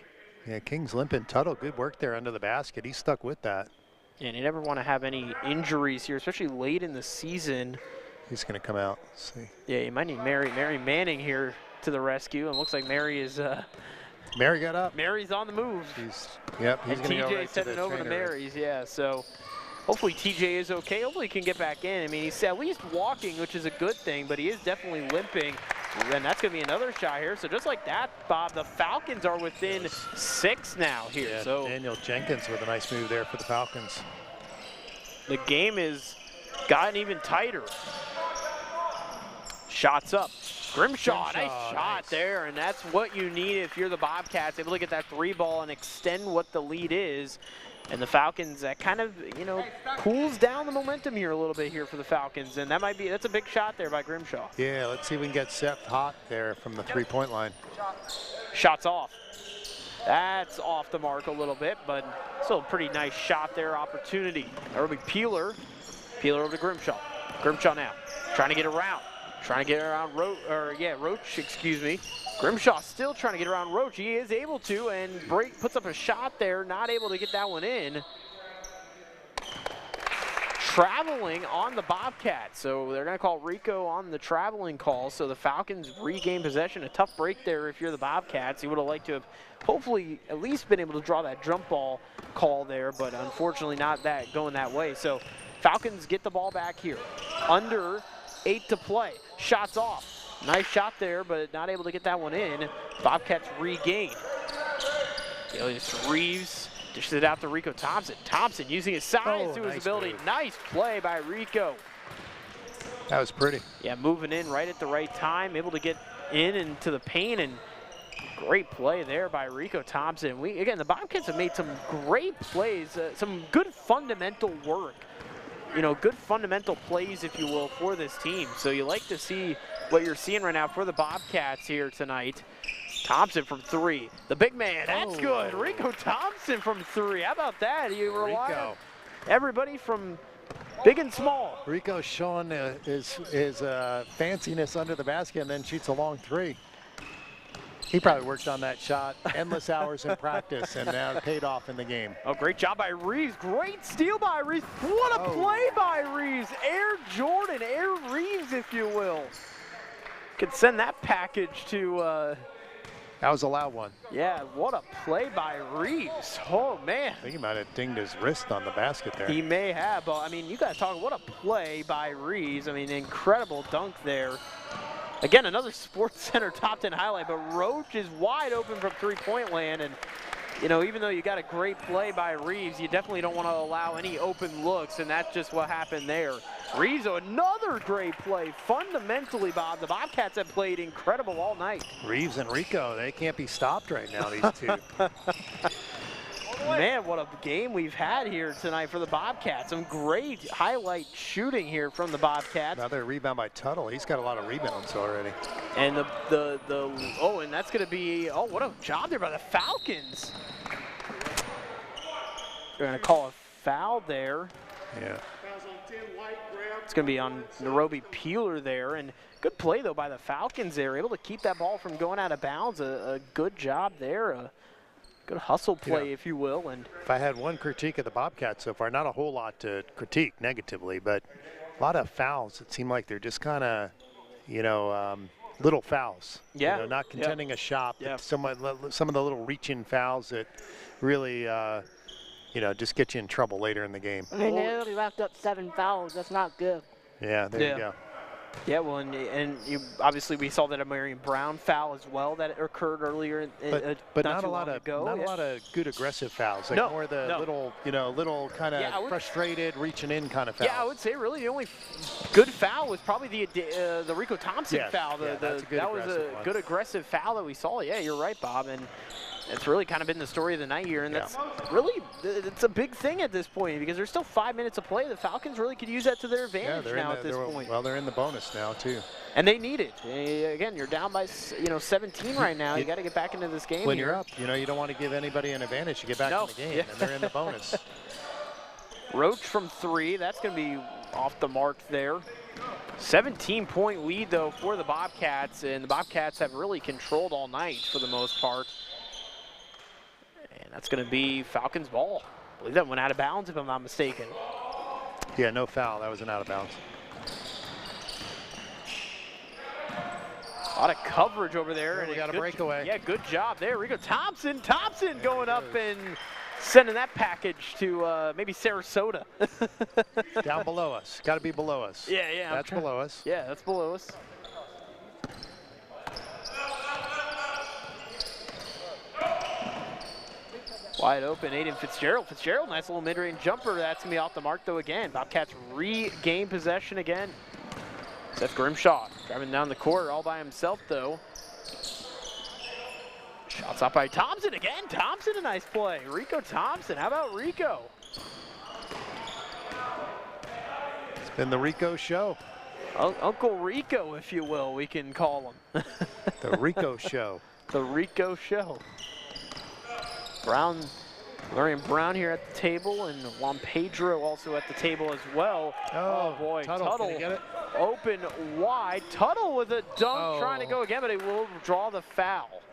Yeah, King's limping. Tuttle, good work there under the basket. He stuck with that. And you never want to have any injuries here, especially late in the season. He's going to come out. Let's see. Yeah, you might need Mary Manning here to the rescue. And looks like Mary is. Mary got up. Mary's on the move. He's and going to go right sending to the over to trainer. Mary's. Yeah, so hopefully TJ is okay. Hopefully he can get back in. I mean, he's at least walking, which is a good thing, but he is definitely limping. And that's going to be another shot here. So just like that, Bob, the Falcons are within 6 now here. Yeah, so Daniel Jenkins with a nice move there for the Falcons. The game has gotten even tighter. Shots up. Grimshaw, nice shot there, and that's what you need if you're the Bobcats, able to get that 3 ball and extend what the lead is. And the Falcons, that kind of, you know, cools down the momentum here a little bit here for the Falcons, and that's a big shot there by Grimshaw. Yeah, let's see if we can get Seth hot there from the 3-point line. Shots off. That's off the mark a little bit, but still a pretty nice shot there, opportunity. That'll be Peeler. Peeler over to Grimshaw. Grimshaw now, trying to get around. Trying to get around Roach, excuse me. Grimshaw still trying to get around Roach. He is able to, and puts up a shot there, not able to get that one in. traveling on the Bobcats. So they're going to call Rico on the traveling call. So the Falcons regain possession. A tough break there if you're the Bobcats. You would have liked to have hopefully at least been able to draw that jump ball call there, but unfortunately not that going that way. So Falcons get the ball back here. Under 8 to play. Shots off. Nice shot there, but not able to get that one in. Bobcats regain. Reeves dishes it out to Rico Thompson. Thompson using his size to his ability. Move. Nice play by Rico. That was pretty. Yeah, moving in right at the right time, able to get in into the paint, and great play there by Rico Thompson. Again, the Bobcats have made some great plays, some good fundamental work. Good fundamental plays, if you will, for this team. So you like to see what you're seeing right now for the Bobcats here tonight. Thompson from 3. The big man, that's good. Rico Thompson from 3. How about that? You rely on everybody from big and small. Rico showing his fanciness under the basket and then shoots a long 3. He probably worked on that shot endless hours in practice, and now it paid off in the game. Oh, great job by Reeves. Great steal by Reeves. What a play by Reeves. Air Jordan, Air Reeves, if you will. Could send that package to... that was a loud one. Yeah, what a play by Reeves. Oh, man. I think he might have dinged his wrist on the basket there. He may have, but, I mean, you got to talk, what a play by Reeves. I mean, incredible dunk there. Again, another Sports Center top 10 highlight, but Roach is wide open from three-point land, and even though you got a great play by Reeves, you definitely don't want to allow any open looks, and that's just what happened there. Reeves, another great play. Fundamentally, Bob, the Bobcats have played incredible all night. Reeves and Rico, they can't be stopped right now, these two. Man, what a game we've had here tonight for the Bobcats. Some great highlight shooting here from the Bobcats. Another rebound by Tuttle. He's got a lot of rebounds already. And and that's going to be, what a job there by the Falcons. They're going to call a foul there. Yeah. It's going to be on Narobi Peeler there. And good play, though, by the Falcons there. Able to keep that ball from going out of bounds. A good job there. Good hustle play, if you will. And if I had one critique of the Bobcats so far, not a whole lot to critique negatively, but a lot of fouls. It seemed like they're just kind of, little fouls. Yeah. Not contending a shot. Yeah. Some of the little reach-in fouls that really, just get you in trouble later in the game. I mean, they already racked up 7 fouls. That's not good. Yeah, there you go. Yeah, well, obviously we saw that Amarian Brown foul as well that occurred earlier. But not a lot of good aggressive fouls. Like more the little kind of frustrated, reaching in kind of fouls. Yeah, I would say really the only good foul was probably the Rico Thompson foul. That was a good aggressive foul that we saw. Yeah, you're right, Bob, and it's really kind of been the story of the night here, and that's really it's a big thing at this point because there's still 5 minutes of play. The Falcons really could use that to their advantage now at this point. Well, they're in the bonus now too, and they need it. Again, you're down by 17 right now. You got to get back into this game. When you're up, you don't want to give anybody an advantage to get back in the game, and they're in the bonus. Roach from 3. That's going to be off the mark there. 17-point lead though for the Bobcats, and the Bobcats have really controlled all night for the most part. And that's going to be Falcons ball. I believe that went out of bounds if I'm not mistaken. Yeah, no foul. That was an out of bounds. A lot of coverage over there. And we got a breakaway. Yeah, good job there. Rico Thompson. Thompson going up and sending that package to maybe Sarasota. Down below us. Got to be below us. Yeah. That's below us. Yeah, that's below us. Wide open, Aiden Fitzgerald. Fitzgerald, nice little mid-range jumper. That's going to be off the mark, though, again. Bobcats regain possession again. Seth Grimshaw driving down the court all by himself, though. Shots up by Thompson again. Thompson, a nice play. Rico Thompson, how about Rico? It's been the Rico show. Uncle Rico, if you will, we can call him. The Rico show. The Rico show. Larian Brown here at the table, and Juan Pedro also at the table as well. Oh boy, Tuttle get it? Open wide. Tuttle with a dunk trying to go again, but he will draw the foul.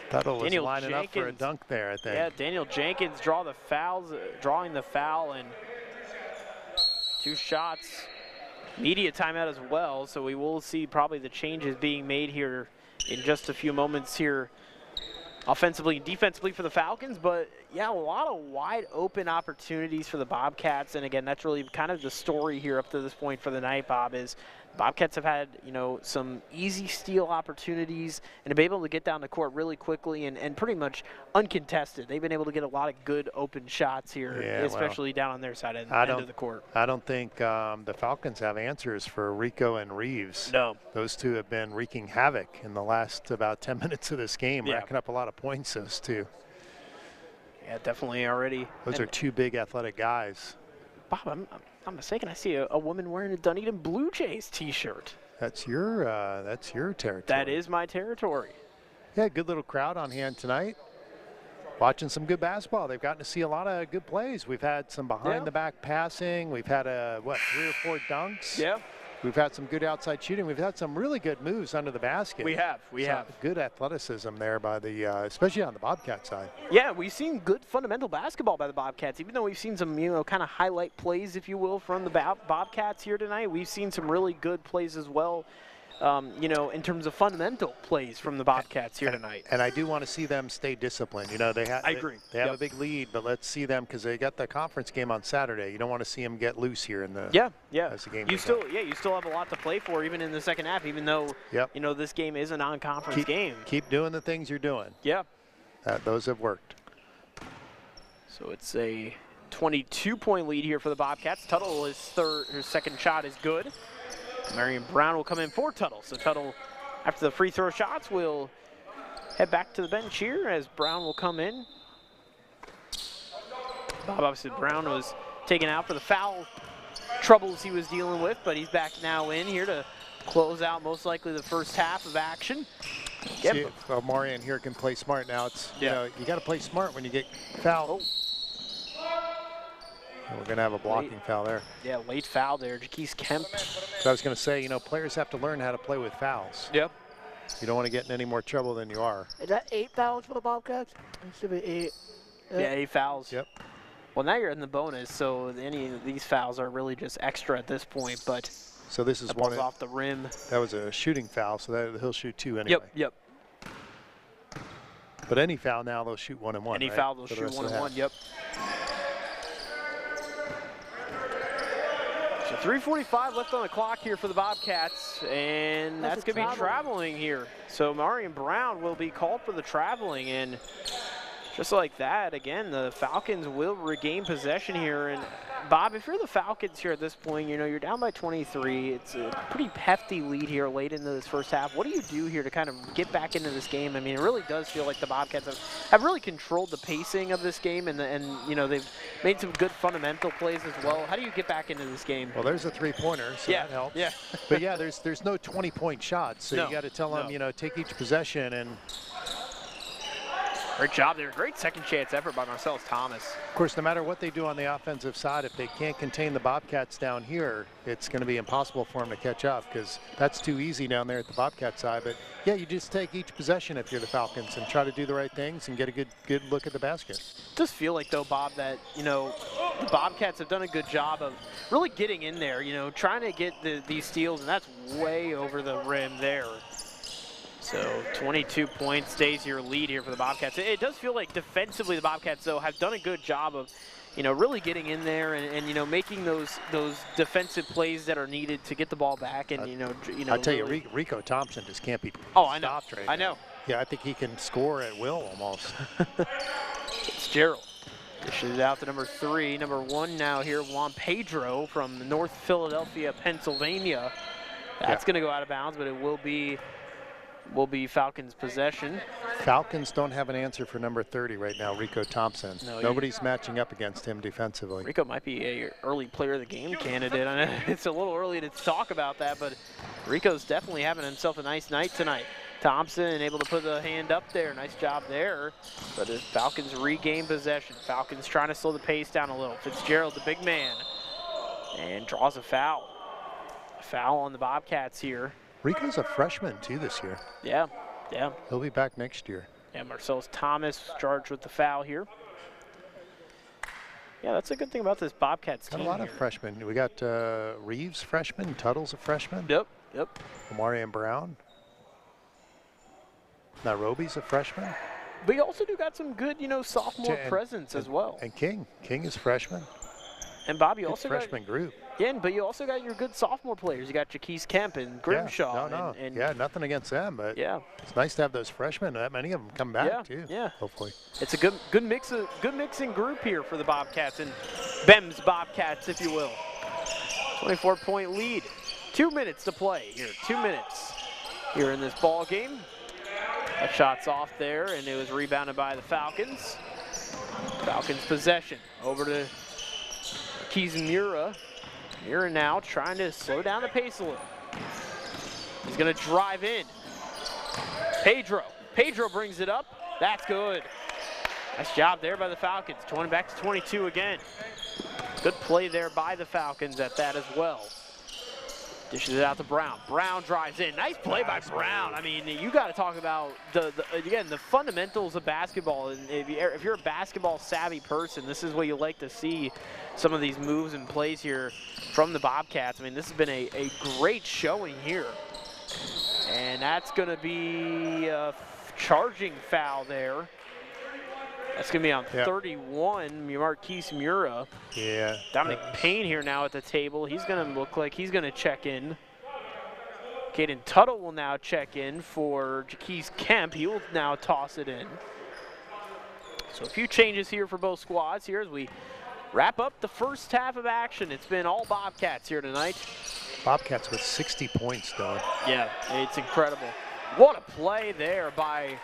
Tuttle was lining up for a dunk there, I think. Yeah, Daniel Jenkins drawing the foul, and 2 shots. Media timeout as well, so we will see probably the changes being made here in just a few moments here, offensively and defensively for the Falcons. But yeah, a lot of wide open opportunities for the Bobcats. And again, that's really kind of the story here up to this point for the night, Bob, is Bobcats have had, you know, some easy steal opportunities and have been able to get down the court really quickly and pretty much uncontested. They've been able to get a lot of good open shots here, especially down on their side end of the court. I don't think the Falcons have answers for Rico and Reeves. No. Those two have been wreaking havoc in the last about 10 minutes of this game, racking up a lot of points, those two. Yeah, definitely already. Those are 2 big athletic guys. Bob, I'm mistaken. I see a woman wearing a Dunedin Blue Jays t-shirt. That's your territory. That is my territory. Yeah, good little crowd on hand tonight. Watching some good basketball. They've gotten to see a lot of good plays. We've had some behind-the-back passing. We've had 3 or 4 dunks. Yeah. We've had some good outside shooting. We've had some really good moves under the basket. We have. Good athleticism there by the, especially on the Bobcat side. Yeah, we've seen good fundamental basketball by the Bobcats. Even though we've seen some, you know, kind of highlight plays, if you will, from the Bobcats here tonight, we've seen some really good plays as well. You know, in terms of fundamental plays from the Bobcats here tonight. And I do want to see them stay disciplined. You know, I agree. They have a big lead, but let's see them because they got the conference game on Saturday. You don't want to see them get loose here in the as the game you still have a lot to play for even in the second half, even though you know this game is a non-conference game. Keep doing the things you're doing. Yeah. Those have worked. So it's a 22-point lead here for the Bobcats. Tuttle is his second shot is good. Marion Brown will come in for Tuttle. So Tuttle, after the free throw shots, will head back to the bench here as Brown will come in. Bob, obviously Brown was taken out for the foul troubles he was dealing with, but he's back now in here to close out most likely the first half of action. See if Marion here can play smart now. It's you know, you got to play smart when you get fouled. We're going to have a blocking foul there. Yeah, late foul there, Jaquise Kemp. So I was going to say, you know, players have to learn how to play with fouls. Yep. You don't want to get in any more trouble than you are. Is that 8 fouls for the Bobcats? It should be 8. Yeah, 8 fouls. Yep. Well, now you're in the bonus, so any of these fouls are really just extra at this point. But so this is one off the rim. That was a shooting foul, so he'll shoot 2 anyway. Yep. But any foul now, they'll shoot 1 and 1. Any foul, they'll shoot 1 and 1. Yep. So 3:45 left on the clock here for the Bobcats, and that's going to be traveling here. So Marion Brown will be called for the traveling, and just like that, again, the Falcons will regain possession here. And Bob, if you're the Falcons here at this point, you know, you're down by 23. It's a pretty hefty lead here late into this first half. What do you do here to kind of get back into this game? I mean, it really does feel like the Bobcats have really controlled the pacing of this game, and you know, they've made some good fundamental plays as well. How do you get back into this game? Well, there's a 3-pointer, so that helps. Yeah. But yeah, there's no 20-point shots, so you got to tell them, you know, take each possession and. Great job there. Great second chance effort by Marcellus Thomas. Of course, no matter what they do on the offensive side, if they can't contain the Bobcats down here, it's going to be impossible for them to catch up because that's too easy down there at the Bobcat side. But yeah, you just take each possession if you're the Falcons and try to do the right things and get a good look at the basket. It does feel like, though, Bob, that, you know, the Bobcats have done a good job of really getting in there, you know, trying to get these steals, and that's way over the rim there. So 22 points stays your lead here for the Bobcats. It does feel like defensively the Bobcats, though, have done a good job of, you know, really getting in there and you know, making those defensive plays that are needed to get the ball back. And you know. I tell you, Rico Thompson just can't be stopped right I know. Now. Yeah, I think he can score at will almost. Fitzgerald dishes it out to number 3. Number 1 now here, Juan Pedro from North Philadelphia, Pennsylvania. That's going to go out of bounds, but it will be Falcons possession. Falcons don't have an answer for number 30 right now, Rico Thompson. No, nobody's matching up against him defensively. Rico might be a early player of the game candidate. I know it's a little early to talk about that, but Rico's definitely having himself a nice night tonight. Thompson able to put the hand up there. Nice job there. But the Falcons regain possession. Falcons trying to slow the pace down a little. Fitzgerald, the big man, and draws a foul. A foul on the Bobcats here. Rico's a freshman, too, this year. Yeah. He'll be back next year. Yeah, Marcellus Thomas charged with the foul here. Yeah, that's a good thing about this Bobcats Got team a lot here. of freshmen. We got Reeves, freshman. Tuttle's a freshman. Yep. Omarion Brown. Nairobi's a freshman. But you also do got some good, sophomore presence as well. And King. King is freshman. And Bob, you Good also freshman group. Yeah, but you also got your good sophomore players. You got Jaquise Kemp and Grimshaw. Yeah, And nothing against them, but yeah, it's nice to have those freshmen. That many of them come back too. Yeah, hopefully. It's a good mixing group here for the Bobcats and Bem's Bobcats, if you will. 24-point lead. 2 minutes to play here. 2 minutes here in this ball game. A shot's off there, and it was rebounded by the Falcons. Falcons possession over to Mura. Mura now trying to slow down the pace a little. He's going to drive in. Pedro brings it up. That's good. Nice job there by the Falcons. 20 back to 22 again. Good play there by the Falcons at that as well. Dishes it out to Brown. Brown drives in. Nice play by Brown. I mean, you got to talk about the fundamentals of basketball. And if you're a basketball savvy person, this is what you like to see. Some of these moves and plays here from the Bobcats. I mean, this has been a great showing here. And that's going to be a charging foul there. That's going to be on 31, Marquise Mura. Yeah. Dominic Payne here now at the table. He's going to look like he's going to check in. Caden Tuttle will now check in for Jaquise Kemp. He will now toss it in. So a few changes here for both squads here as we wrap up the first half of action. It's been all Bobcats here tonight. Bobcats with 60 points, though. Yeah, it's incredible. What a play there by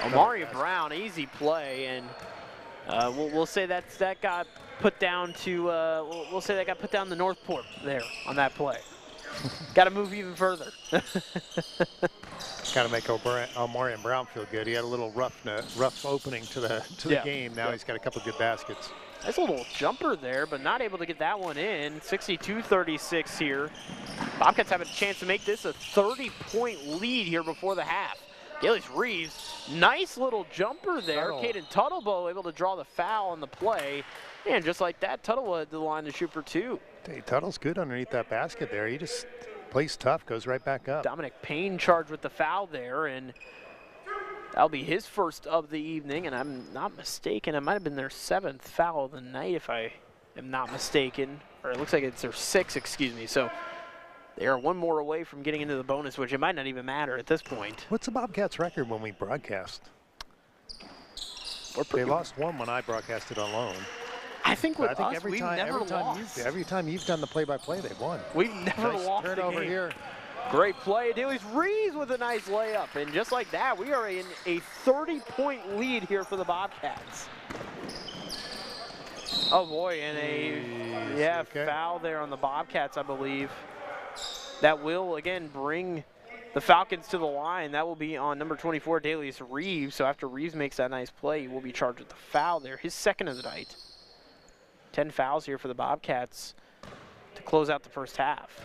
Omari Brown. Easy play, and we'll say that got put down to we'll say that got put down to Northport there on that play. Got to move even further. Got to make Omari Brown feel good. He had a little rough opening to the game. Now he's got a couple good baskets. Nice little jumper there, but not able to get that one in. 62-36 here. Bobcats have a chance to make this a 30-point lead here before the half. Gillies Reeves, nice little jumper there. Caden Tuttlebow able to draw the foul on the play. And just like that, Tuttle had the line to shoot for two. Hey, Tuttle's good underneath that basket there. He just plays tough, goes right back up. Dominic Payne charged with the foul there, and that'll be his first of the evening. And I'm not mistaken, it might have been their 7th foul of the night if I am not mistaken. Or it looks like it's their 6th, excuse me. So they are one more away from getting into the bonus, which it might not even matter at this point. What's the Bobcats' record when we broadcast? They lost one when I broadcasted on loan. I think with us, every we've time, never every time lost. Every time you've done the play-by-play, they've won. We've never lost turn a over game. here. Great play. Gillies Reeves with a nice layup. And just like that, we are in a 30-point lead here for the Bobcats. Oh, boy, and a foul there on the Bobcats, I believe. That will, again, bring the Falcons to the line. That will be on number 24, Gillies Reeves. So after Reeves makes that nice play, he will be charged with the foul there, his 2nd of the night. 10 fouls here for the Bobcats to close out the first half.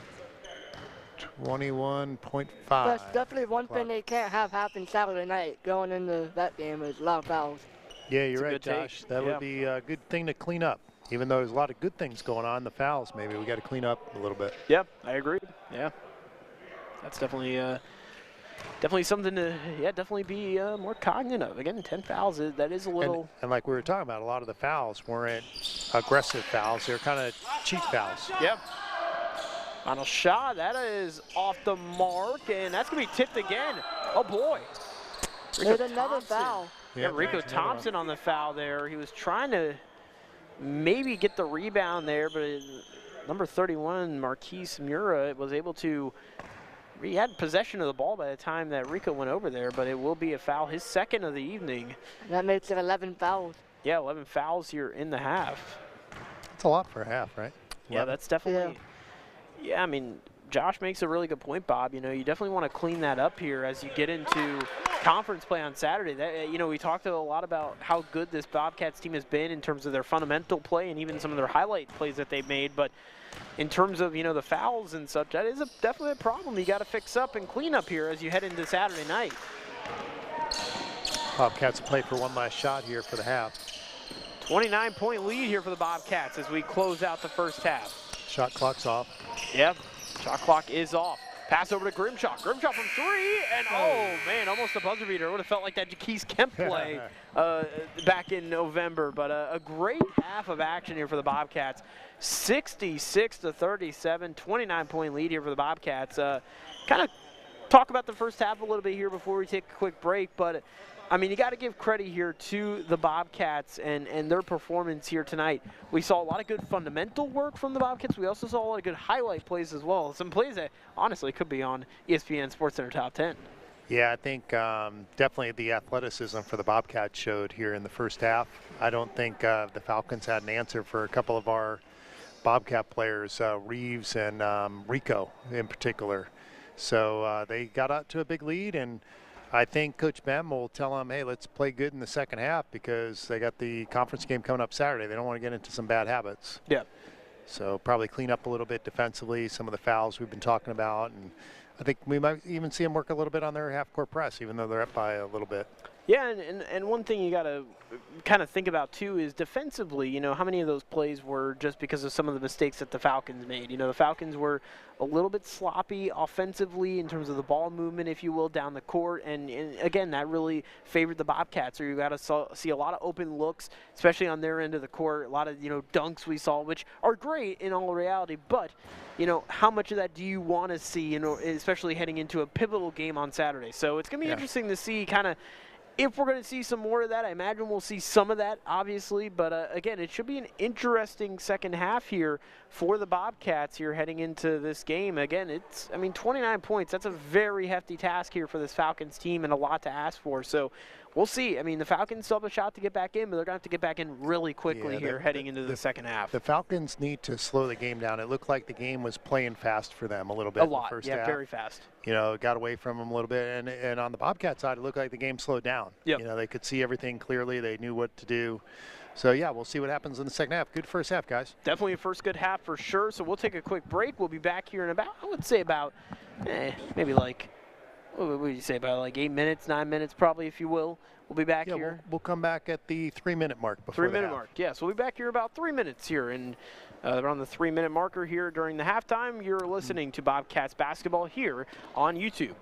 21.5. That's definitely one thing they can't have happen Saturday night going into that game is a lot of fouls. Yeah, you're right, Josh. That would be a good thing to clean up. Even though there's a lot of good things going on, the fouls, maybe we got to clean up a little bit. Yep, I agree. Yeah, that's definitely something to definitely be more cognizant of. Again, 10 fouls, that is a little. And like we were talking about, a lot of the fouls weren't aggressive fouls. They're kind of cheap fouls. Yep. Final shot, that is off the mark, and that's going to be tipped again. Oh, boy. There's another foul. Yeah, Rico Thompson on the foul there. He was trying to maybe get the rebound there, but number 31, Marquise Mura, was able to. He had possession of the ball by the time that Rico went over there, but it will be a foul, his 2nd of the evening. That makes it 11 fouls. Yeah, 11 fouls here in the half. That's a lot for a half, right? Yeah, that's definitely. Yeah, I mean, Josh makes a really good point, Bob. You know, you definitely want to clean that up here as you get into conference play on Saturday. That, you know, we talked a lot about how good this Bobcats team has been in terms of their fundamental play and even some of their highlight plays that they've made. But in terms of, you know, the fouls and such, that is definitely a problem you got to fix up and clean up here as you head into Saturday night. Bobcats play for one last shot here for the half. 29-point lead here for the Bobcats as we close out the first half. Shot clock's off. Yep, shot clock is off. Pass over to Grimshaw. Grimshaw from three, and oh man, almost a buzzer beater. It would have felt like that Jaquise Kemp play back in November. But a great half of action here for the Bobcats. 66-37, 29-point lead here for the Bobcats. Kind of talk about the first half a little bit here before we take a quick break, but I mean, you got to give credit here to the Bobcats and their performance here tonight. We saw a lot of good fundamental work from the Bobcats. We also saw a lot of good highlight plays as well. Some plays that honestly could be on ESPN SportsCenter Top 10. Yeah, I think definitely the athleticism for the Bobcats showed here in the first half. I don't think the Falcons had an answer for a couple of our Bobcat players, Reeves and Rico in particular. So they got out to a big lead, and I think Coach Bem will tell them, hey, let's play good in the second half because they got the conference game coming up Saturday. They don't want to get into some bad habits. Yeah. So probably clean up a little bit defensively, some of the fouls we've been talking about. And I think we might even see them work a little bit on their half-court press, even though they're up by a little bit. Yeah, and one thing you got to kind of think about, too, is defensively, you know, how many of those plays were just because of some of the mistakes that the Falcons made. You know, the Falcons were a little bit sloppy offensively in terms of the ball movement, if you will, down the court. And again, that really favored the Bobcats. Or you got to see a lot of open looks, especially on their end of the court. A lot of, you know, dunks we saw, which are great in all reality. But, you know, how much of that do you want to see, you know, especially heading into a pivotal game on Saturday? So it's going to be interesting to see kind of if we're going to see some more of that. I imagine we'll see some of that, obviously. But, again, it should be an interesting second half here for the Bobcats here heading into this game. Again, it's, I mean, 29 points. That's a very hefty task here for this Falcons team and a lot to ask for. So we'll see. I mean, the Falcons still have a shot to get back in, but they're going to have to get back in really quickly here heading into the second half. The Falcons need to slow the game down. It looked like the game was playing fast for them a little bit in the first half. Very fast. You know, it got away from them a little bit. And on the Bobcat side, it looked like the game slowed down. Yep. You know, they could see everything clearly. They knew what to do. So, yeah, we'll see what happens in the second half. Good first half, guys. Definitely a first good half for sure. So we'll take a quick break. We'll be back here in about, I would say about, maybe like, what would you say, about like 8 minutes, 9 minutes probably, if you will. We'll be back here. We'll come back at the 3-minute mark before 3-minute mark, yes. We'll be back here about 3 minutes here. And around the 3-minute marker here during the halftime, you're listening to Bobcats basketball here on YouTube.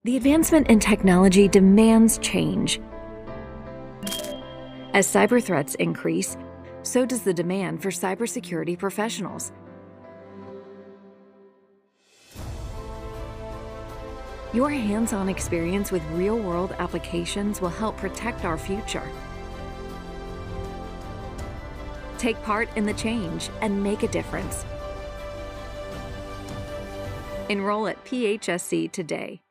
The advancement in technology demands change. As cyber threats increase, so does the demand for cybersecurity professionals. Your hands-on experience with real-world applications will help protect our future. Take part in the change and make a difference. Enroll at PHSC today.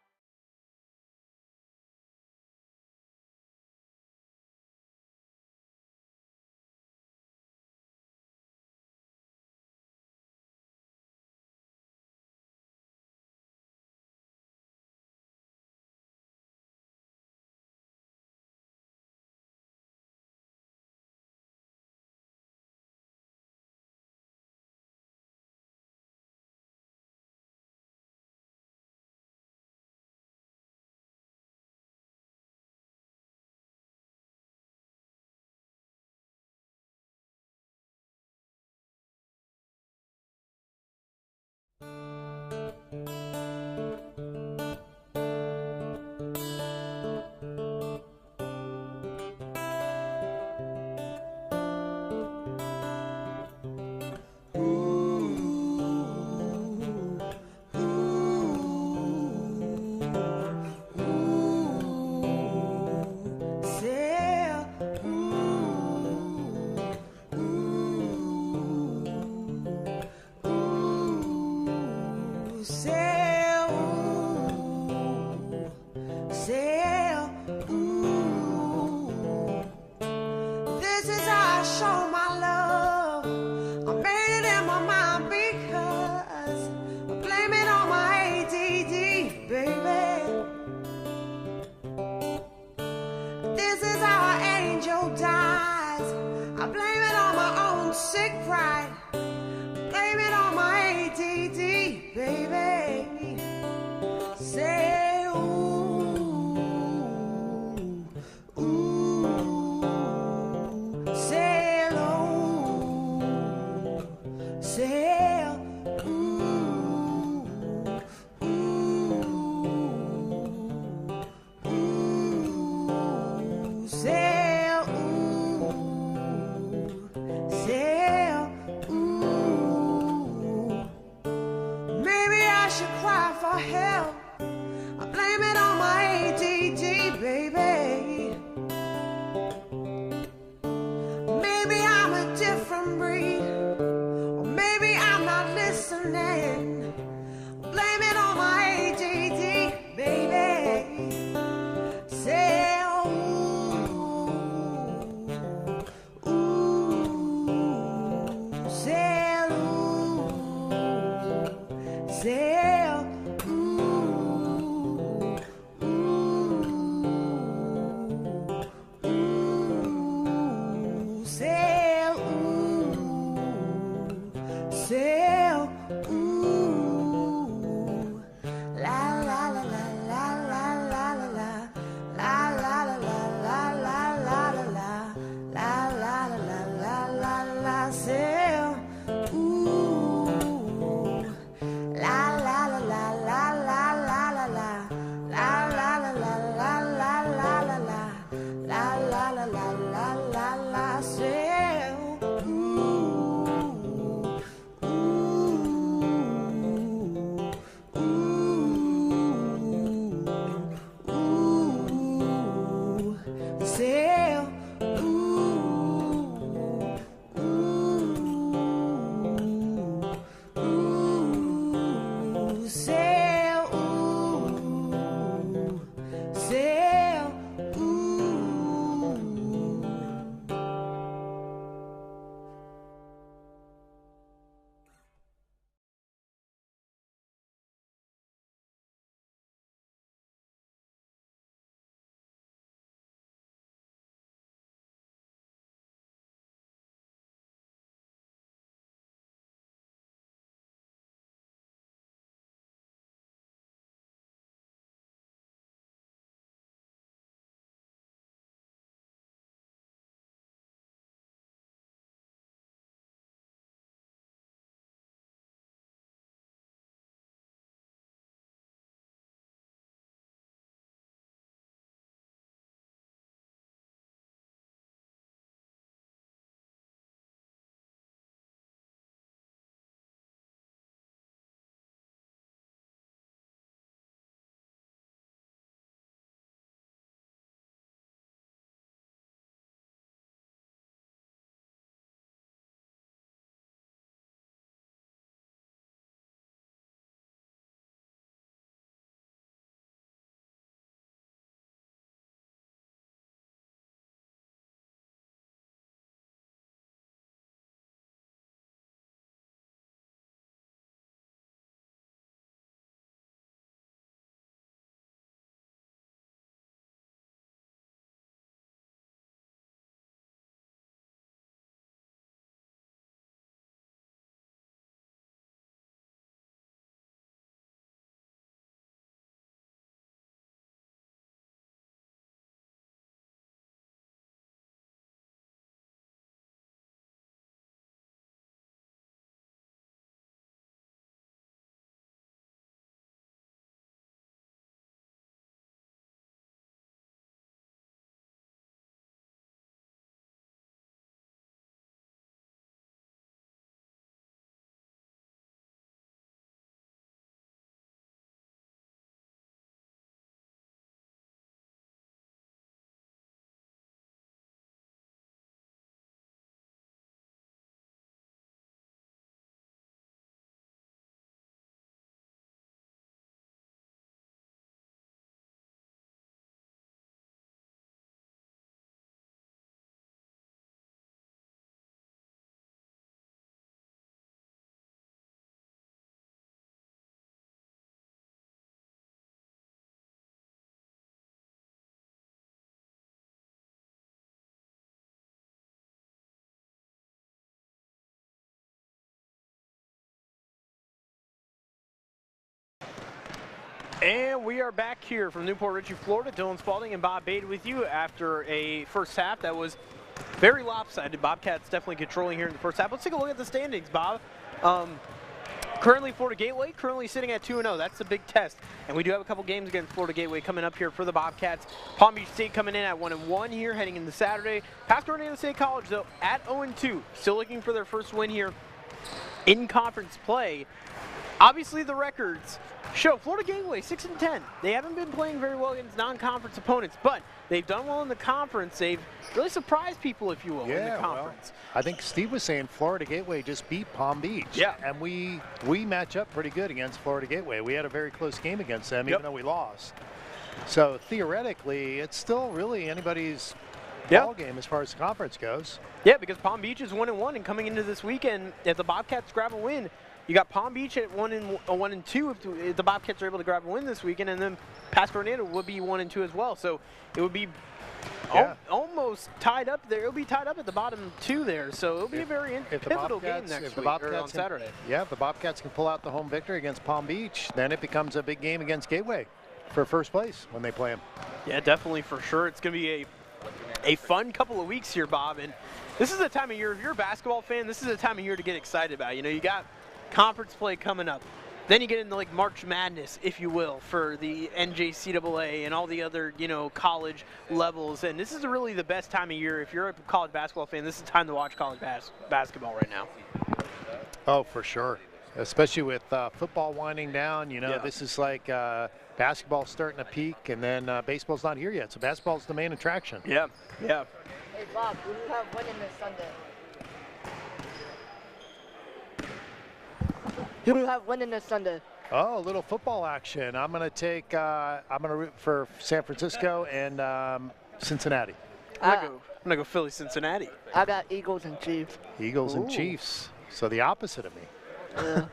And we are back here from Newport Richey, Florida. Dylan Spalding and Bob Bade with you after a first half that was very lopsided. Bobcats definitely controlling here in the first half. Let's take a look at the standings, Bob. Currently, Florida Gateway currently sitting at 2-0. That's the big test. And we do have a couple games against Florida Gateway coming up here for the Bobcats. Palm Beach State coming in at 1-1 here, heading into Saturday. Pasco-Hernando State College, though, at 0-2. Still looking for their first win here in conference play. Obviously, the records show Florida Gateway 6-10. They haven't been playing very well against non-conference opponents, but they've done well in the conference. They've really surprised people, if you will, in the conference. Well, I think Steve was saying Florida Gateway just beat Palm Beach. Yeah. And we match up pretty good against Florida Gateway. We had a very close game against them, even though we lost. So theoretically, it's still really anybody's ball game as far as the conference goes. Yeah, because Palm Beach is 1-1, and coming into this weekend, if the Bobcats grab a win, you got Palm Beach at 1-2 if the Bobcats are able to grab a win this weekend, and then Pasco-Hernando would be 1-2 as well. So it would be almost tied up there. It'll be tied up at the bottom two there. So it'll be a very pivotal game next week or on Saturday. Yeah, if the Bobcats can pull out the home victory against Palm Beach, then it becomes a big game against Gateway for first place when they play them. Yeah, definitely for sure. It's going to be a fun couple of weeks here, Bob. And this is the time of year, if you're a basketball fan, this is the time of year to get excited about. You know, you got conference play coming up. Then you get into like March Madness, if you will, for the NJCAA and all the other, you know, college levels. And this is really the best time of year. If you're a college basketball fan, this is the time to watch college basketball right now. Oh, for sure. Especially with football winding down, you know, this is like basketball starting to peak, and then baseball's not here yet. So basketball's the main attraction. Yeah, yeah. Hey, Bob, who do you have winning this Sunday? Who do you have winning this Sunday? Oh, a little football action. I'm going to take, I'm going to root for San Francisco and Cincinnati. I'm going to go Philly-Cincinnati. I got Eagles and Chiefs. Eagles and Chiefs. So the opposite of me. Yeah.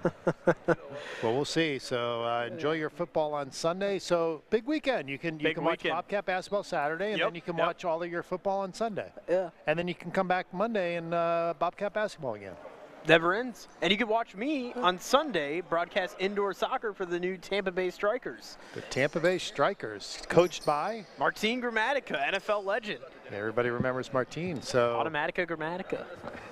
Well, we'll see. So enjoy your football on Sunday. So big weekend. You can watch Bobcat basketball Saturday, and then you can watch all of your football on Sunday. Yeah. And then you can come back Monday and Bobcat basketball again. Never ends. And you can watch me on Sunday broadcast indoor soccer for the new Tampa Bay Strikers. The Tampa Bay Strikers, coached by Martin Gramatica, NFL legend. Everybody remembers Martin. So Automatica Gramatica.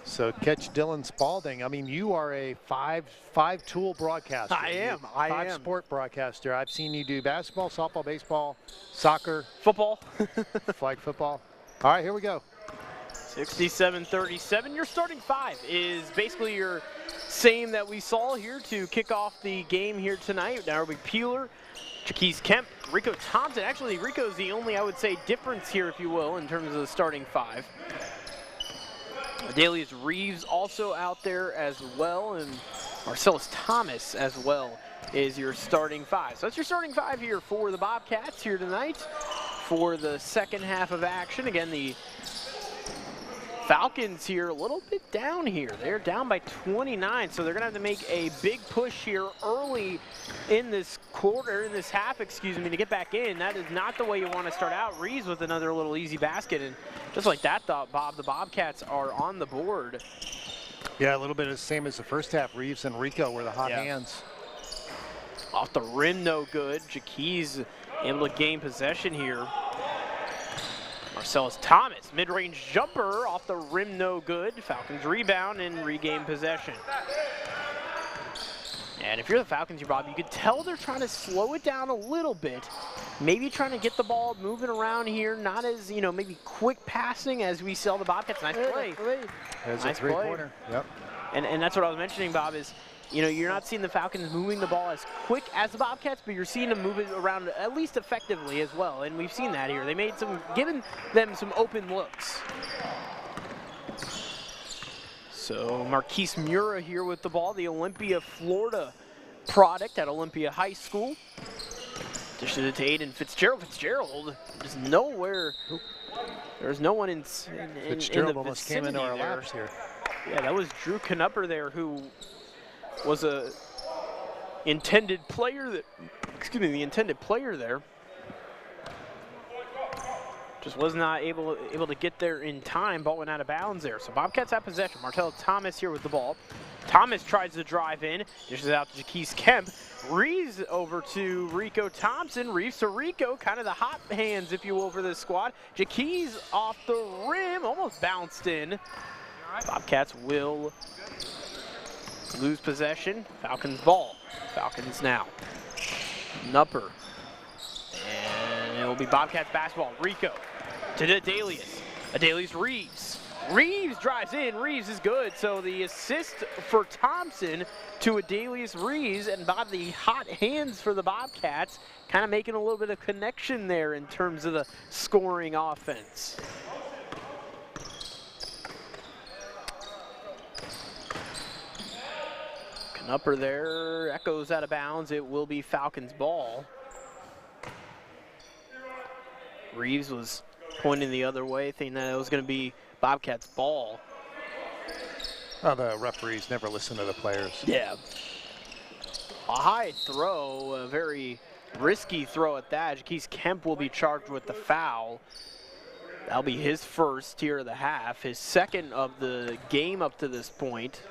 So catch Dylan Spalding. I mean, you are a five-tool broadcaster. I am. Five-sport broadcaster. I've seen you do basketball, softball, baseball, soccer, football, flag football. All right, here we go. 67-37. Your starting five is basically your same that we saw here to kick off the game here tonight. Now we Peeler, Jaquise Kemp, Rico Thompson. Actually, Rico's the only, I would say, difference here, if you will, in terms of the starting five. Adelius Reeves also out there as well, and Marcellus Thomas as well is your starting five. So that's your starting five here for the Bobcats here tonight for the second half of action. Again, the Falcons here a little bit down here. They're down by 29, so they're going to have to make a big push here early in this quarter, in this half, excuse me, to get back in. That is not the way you want to start out. Reeves with another little easy basket, and just like that, Bob, the Bobcats are on the board. Yeah, a little bit the same as the first half. Reeves and Rico were the hot hands. Off the rim, no good. Jaquise able to gain possession here. Marcellus Thomas, mid-range jumper off the rim, no good. Falcons rebound and regain possession. And if you're the Falcons, Bob, you could tell they're trying to slow it down a little bit. Maybe trying to get the ball moving around here, not as, you know, maybe quick passing as we saw the Bobcats. Nice play. There's nice a three-pointer. Yep. And that's what I was mentioning, Bob, is, you know, you're not seeing the Falcons moving the ball as quick as the Bobcats, but you're seeing them move it around at least effectively as well. And we've seen that here. They made given them some open looks. So Marquise Mura here with the ball, the Olympia, Florida product at Olympia High School. Dishes it to Aiden Fitzgerald. Fitzgerald just nowhere. There's no one in Fitzgerald the almost came into our laps here. Yeah, that was Drew Knupper there, who was the intended player there. Just was not able to get there in time. Ball went out of bounds there. So Bobcats have possession. Martell Thomas here with the ball. Thomas tries to drive in, dishes out to Jaquise Kemp. Reeves over to Rico Thompson. Reeves to Rico, kind of the hot hands, if you will, for this squad. Jaquise off the rim, almost bounced in. Bobcats will lose possession. Falcons ball. Falcons now. Nupper. And it will be Bobcats basketball. Rico to Adelius. Adelius Reeves. Reeves drives in. Reeves is good. So the assist for Thompson to Adelius Reeves, and Bob, the hot hands for the Bobcats, kind of making a little bit of connection there in terms of the scoring offense. Knupper there, echoes out of bounds. It will be Falcons ball. Reeves was pointing the other way, thinking that it was going to be Bobcats ball. Oh, the referees never listen to the players. Yeah. A high throw, a very risky throw at that. Jaquise Kemp will be charged with the foul. That'll be his first here of the half, his second of the game up to this point.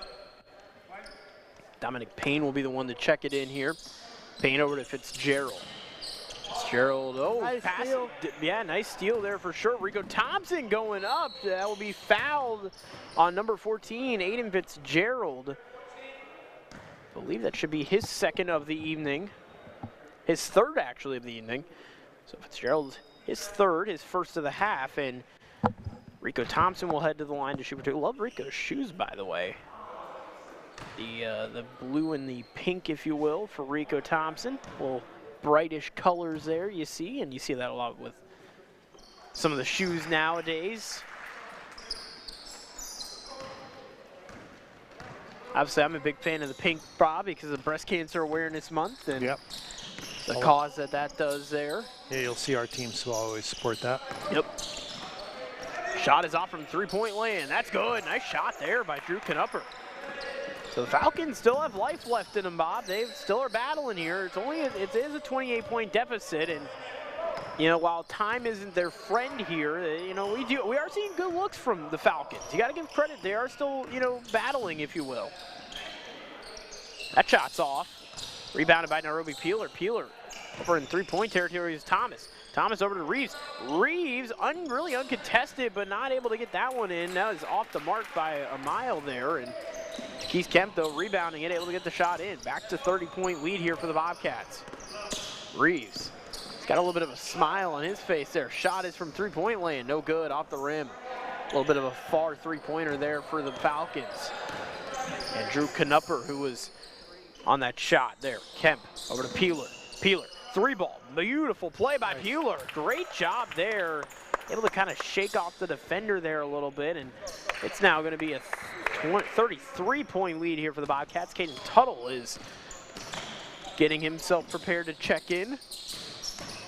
Dominic Payne will be the one to check it in here. Payne over to Fitzgerald. Fitzgerald, oh, nice pass. Steal. Yeah, nice steal there for sure. Rico Thompson going up. That will be fouled on number 14, Aiden Fitzgerald. I believe that should be his second of the evening. His third, actually, of the evening. So Fitzgerald, his third, his first of the half, and Rico Thompson will head to the line to shoot for two. Love Rico's shoes, by the way. The blue and the pink, if you will, for Rico Thompson. Little brightish colors there, you see, and you see that a lot with some of the shoes nowadays. Obviously, I'm a big fan of the pink, Bob, because of Breast Cancer Awareness Month and the cause that does there. Yeah, you'll see our teams will always support that. Yep. Shot is off from three-point land. That's good. Nice shot there by Drew Knupper. So the Falcons still have life left in them, Bob. They still are battling here. It is a 28-point deficit, and while time isn't their friend here, we are seeing good looks from the Falcons. You got to give credit; they are still battling, if you will. That shot's off. Rebounded by Nairobi Peeler. Peeler over in three-point territory is Thomas. Thomas over to Reeves. Reeves really uncontested, but not able to get that one in. That is off the mark by a mile there, and Keith Kemp, though, rebounding it, able to get the shot in. Back to 30-point lead here for the Bobcats. Reeves, he's got a little bit of a smile on his face there. Shot is from three-point land, no good, off the rim. A little bit of a far three-pointer there for the Falcons. And Drew Knupper, who was on that shot there. Kemp over to Peeler. Peeler, three ball. Beautiful play by Peeler. Great job there. Able to kind of shake off the defender there a little bit, and it's now going to be a 33-point lead here for the Bobcats. Caden Tuttle is getting himself prepared to check in.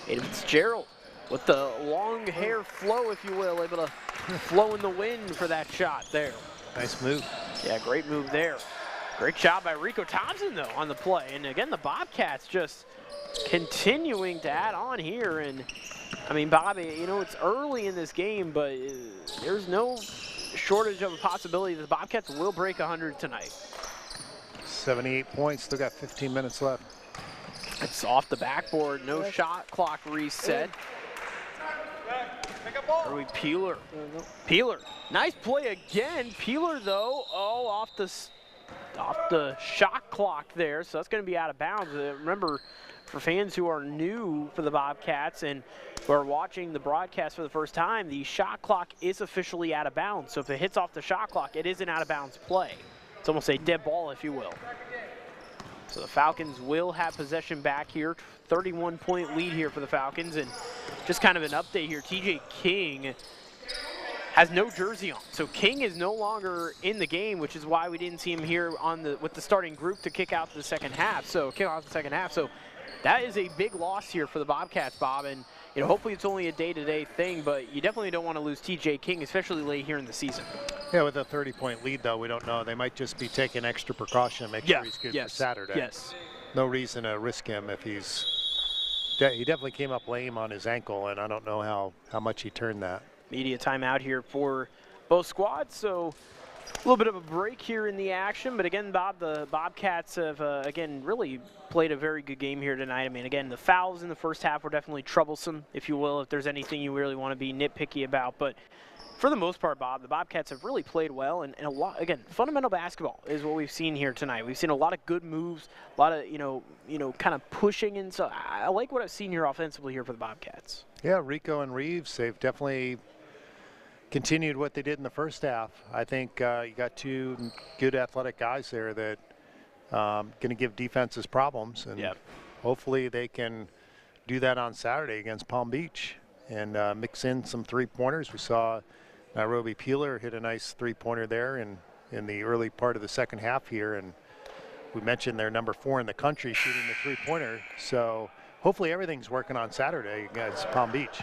Aiden Fitzgerald with the long hair flow, if you will, able to flow in the wind for that shot there. Nice move. Yeah, great move there. Great job by Rico Thompson, though, on the play. And again, the Bobcats just continuing to add on here. And I mean, Bobby, it's early in this game, but there's no shortage of a possibility that the Bobcats will break 100 tonight. 78 points, still got 15 minutes left. It's off the backboard, no shot clock reset. Are we Peeler? Peeler, nice play again. Peeler though, off the shot clock there, so that's going to be out of bounds. Remember, for fans who are new for the Bobcats and who are watching the broadcast for the first time, the shot clock is officially out of bounds. So if it hits off the shot clock, it is an out of bounds play. It's almost a dead ball, if you will. So the Falcons will have possession back here. 31-point lead here for the Falcons. And just kind of an update here, TJ King has no jersey on. So King is no longer in the game, which is why we didn't see him here with the starting group to kick out the second half. So that is a big loss here for the Bobcats, Bob. And hopefully it's only a day-to-day thing, but you definitely don't want to lose TJ King, especially late here in the season. Yeah, with a 30-point lead, though, we don't know. They might just be taking extra precaution to make sure he's good for Saturday. Yes. No reason to risk him if he's... He definitely came up lame on his ankle, and I don't know how much he turned that. Media timeout here for both squads, so A little bit of a break here in the action, but again, Bob, the Bobcats have, again, really played a very good game here tonight. I mean, again, the fouls in the first half were definitely troublesome, if you will, if there's anything you really want to be nitpicky about. But for the most part, Bob, the Bobcats have really played well, and a lot, again, fundamental basketball is what we've seen here tonight. We've seen a lot of good moves, a lot of, you know, kind of pushing, and so I like what I've seen here offensively here for the Bobcats. Yeah, Rico and Reeves, they've definitely continued what they did in the first half. I think you got two good athletic guys there that going to give defenses problems, and hopefully they can do that on Saturday against Palm Beach and mix in some three-pointers. We saw Nairobi Peeler hit a nice three-pointer there in the early part of the second half here, and we mentioned they're number 4 in the country shooting the three-pointer, so hopefully everything's working on Saturday against Palm Beach.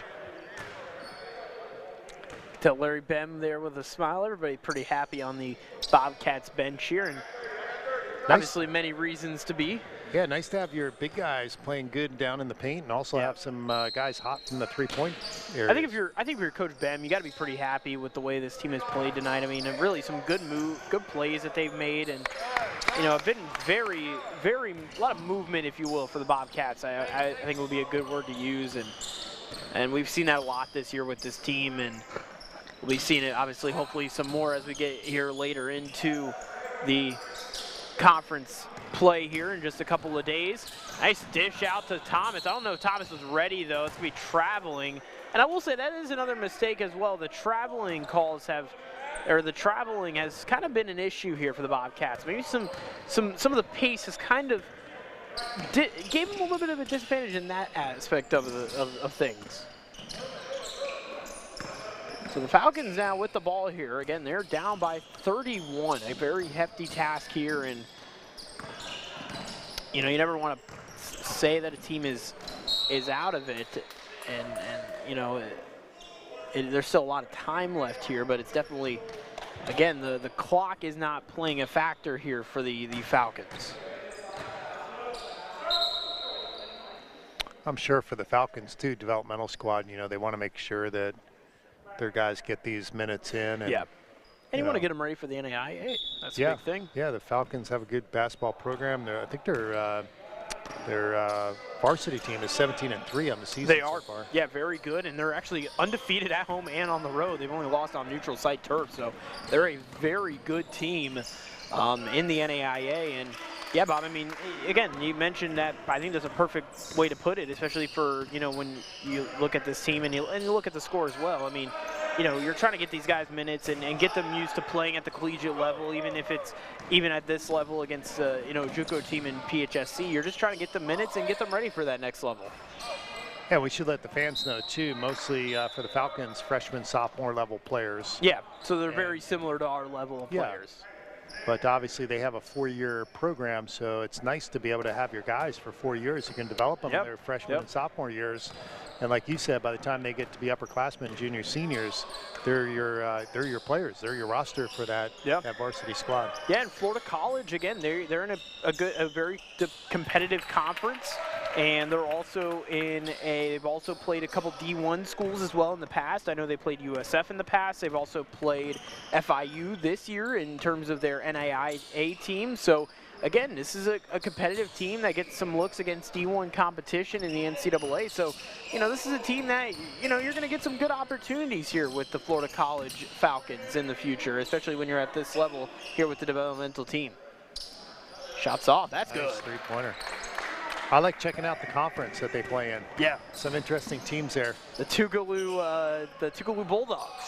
To Larry Bem there with a smile. Everybody pretty happy on the Bobcats bench here, and obviously many reasons to be. Yeah, nice to have your big guys playing good down in the paint, and also have some guys hot from the three-point area. I think if you're Coach Bem, you got to be pretty happy with the way this team has played tonight. I mean, really some good plays that they've made, and you know, been very, very a lot of movement, if you will, for the Bobcats. I think it would be a good word to use, and we've seen that a lot this year with this team, and we'll be seeing it, obviously, hopefully some more as we get here later into the conference play here in just a couple of days. Nice dish out to Thomas. I don't know if Thomas was ready, though. It's going to be traveling. And I will say that is another mistake as well. The traveling calls have, or the traveling has kind of been an issue here for the Bobcats. Maybe some of the pace has kind of gave them a little bit of a disadvantage in that aspect of things. So the Falcons now with the ball here. Again, they're down by 31. A very hefty task here, and you know, you never want to say that a team is out of it, and you know, there's still a lot of time left here, but it's definitely, again, the clock is not playing a factor here for the Falcons. I'm sure for the Falcons too, developmental squad, you know, they want to make sure that their guys get these minutes in. And, and you want to get them ready for the NAIA. That's a big thing. Yeah, the Falcons have a good basketball program. I think their varsity team is 17-3 on the season. They are, so far. Yeah, very good, and they're actually undefeated at home and on the road. They've only lost on neutral site turf, so they're a very good team in the NAIA. And yeah, Bob, I mean, again, you mentioned that. I think that's a perfect way to put it, especially for, you know, when you look at this team and you look at the score as well. I mean, you know, you're trying to get these guys minutes and get them used to playing at the collegiate level, even if it's at this level against, you know, JUCO team in PHSC. You're just trying to get them minutes and get them ready for that next level. Yeah, we should let the fans know, too, mostly for the Falcons, freshman, sophomore level players. Yeah, so they're very similar to our level of players. But obviously they have a 4-year program, so it's nice to be able to have your guys for 4 years. You can develop them in their freshman and sophomore years. And like you said, by the time they get to be upperclassmen, junior, seniors, they're your players. They're your roster for that varsity squad. Yeah, and Florida College, again, they're in a very competitive conference. And they're also they've also played a couple D1 schools as well in the past. I know they played USF in the past. They've also played FIU this year in terms of their NAIA team. So again, this is a competitive team that gets some looks against D1 competition in the NCAA. So, you know, this is a team that, you know, you're going to get some good opportunities here with the Florida College Falcons in the future, especially when you're at this level here with the developmental team. Shots off. That's good. Nice three-pointer. I like checking out the conference that they play in. Yeah. Some interesting teams there. The Tougaloo Bulldogs,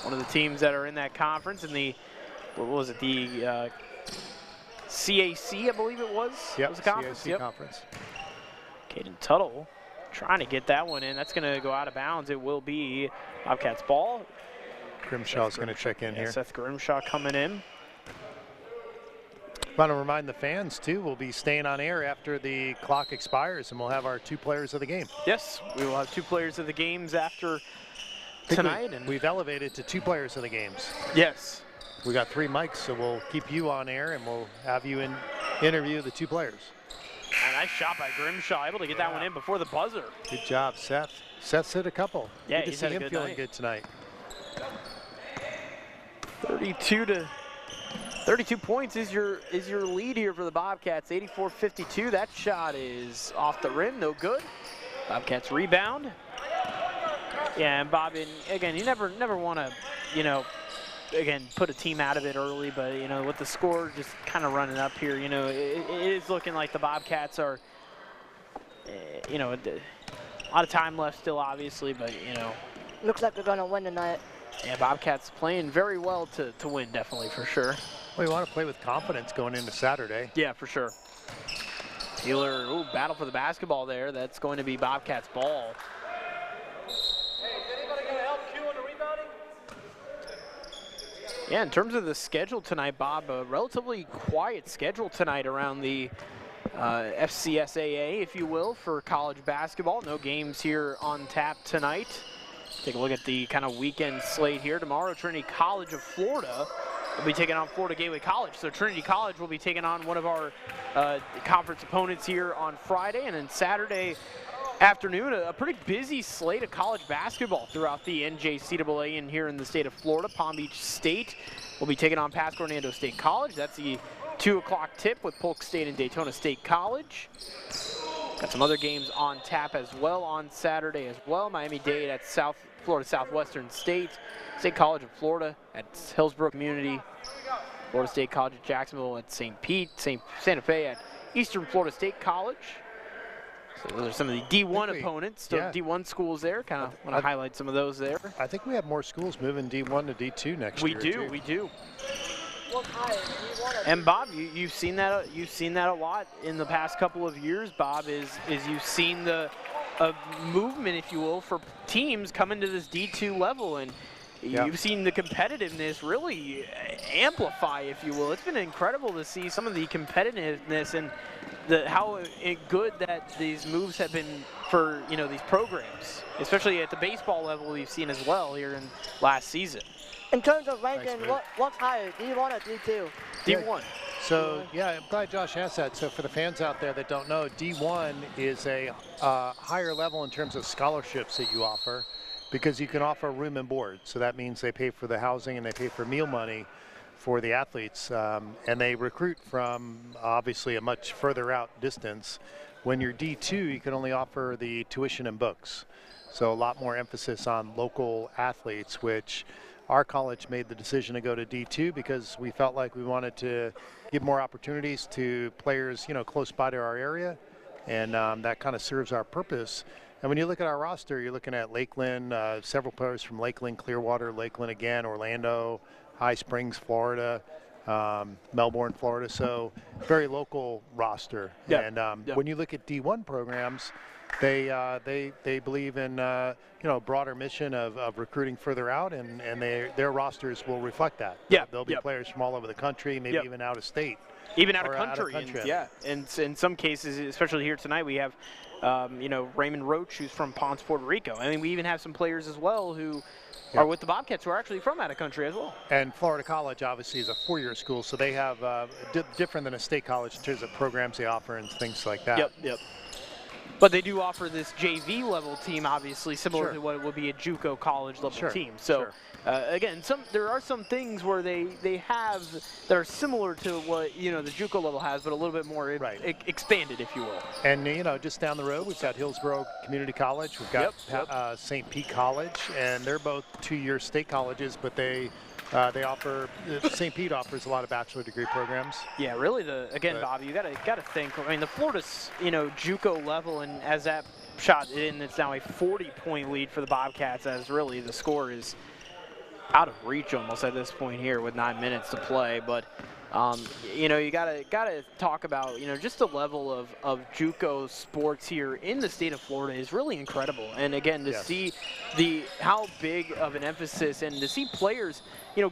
one of the teams that are in that conference, and what was it, the CAC, I believe it was? Yep, was the conference. CAC conference. Caden Tuttle trying to get that one in. That's going to go out of bounds. It will be Bobcats ball. Grimshaw's going to check in here. Seth Grimshaw coming in. Want to remind the fans, too, we'll be staying on air after the clock expires, and we'll have our 2 players of the game. Yes, we will have 2 players of the games after tonight. We've elevated to 2 players of the games. Yes. We got 3 mics, so we'll keep you on air, and we'll have you interview the 2 players. A nice shot by Grimshaw, able to get that one in before the buzzer. Good job, Seth. Seth's hit a couple. Yeah, good to see him feeling good tonight. 32 to 32 points is your lead here for the Bobcats. 84-52. That shot is off the rim, no good. Bobcats rebound. Yeah, and Bob, again, you never want to, again, put a team out of it early, but with the score just kind of running up here, it is looking like the Bobcats are, a lot of time left still, obviously, but looks like they're gonna win tonight. Yeah, Bobcats playing very well to win, definitely, for sure. Well, you want to play with confidence going into Saturday. Yeah, for sure. Taylor, ooh, battle for the basketball there. That's going to be Bobcats ball. Yeah, in terms of the schedule tonight, Bob, a relatively quiet schedule tonight around the FCSAA, if you will, for college basketball. No games here on tap tonight. Take a look at the kind of weekend slate here. Tomorrow, Trinity College of Florida will be taking on Florida Gateway College. So Trinity College will be taking on one of our conference opponents here on Friday. And then Saturday afternoon, a pretty busy slate of college basketball throughout the NJCAA and here in the state of Florida. Palm Beach State will be taking on Pasco-Hernando State College. That's the 2 o'clock tip with Polk State and Daytona State College. Got some other games on tap as well on Saturday as well. Miami-Dade at Florida Southwestern State. State College of Florida at Hillsborough Community. Florida State College at Jacksonville at St. Pete. Santa Fe at Eastern Florida State College. So those are some of the D1 opponents, so D1 schools there. Kind of want to highlight some of those there. I think we have more schools moving D1 to D2 next year. We do. And Bob, you've seen that a lot in the past couple of years. Bob, is you've seen the movement, if you will, for teams coming to this D2 level, and you've seen the competitiveness really amplify, if you will. It's been incredible to see some of the competitiveness and how good that these moves have been for these programs, especially at the baseball level. We've seen as well here in last season. In terms of ranking, what's higher, D1 or D2? D1. So, I'm glad Josh asked that. So for the fans out there that don't know, D1 is a higher level in terms of scholarships that you offer, because you can offer room and board. So that means they pay for the housing and they pay for meal money for the athletes. And they recruit from, obviously, a much further out distance. When you're D2, you can only offer the tuition and books. So a lot more emphasis on local athletes, which our college made the decision to go to D2 because we felt like we wanted to give more opportunities to players, close by to our area, and that kind of serves our purpose. And when you look at our roster, you're looking at Lakeland, several players from Lakeland, Clearwater, Lakeland again, Orlando, High Springs, Florida, Melbourne, Florida. So very local roster. And when you look at D1 programs, they believe in broader mission of recruiting further out, and their rosters will reflect that. There'll be players from all over the country, maybe even out of state. Even out of country. And in some cases, especially here tonight, we have Raymond Roach, who's from Ponce, Puerto Rico. I mean, we even have some players as well who are with the Bobcats who are actually from out of country as well. And Florida College obviously is a 4-year school, so they have different than a state college in terms of programs they offer and things like that. Yep. But they do offer this JV level team, obviously, similar to what would be a JUCO college level team. So, again, there are some things where they have that are similar to what the JUCO level has, but a little bit more expanded, if you will. And just down the road, we've got Hillsborough Community College, we've got St. Pete College, and they're both 2-year state colleges, but they offer, St. Pete offers a lot of bachelor degree programs. Yeah, really. Bobby, you gotta think. I mean, the Florida's JUCO level, and as that shot in, it's now a 40-point lead for the Bobcats. As really the score is out of reach almost at this point here with 9 minutes to play. But you gotta talk about just the level of JUCO sports here in the state of Florida is really incredible. And again, to see how big of an emphasis and to see players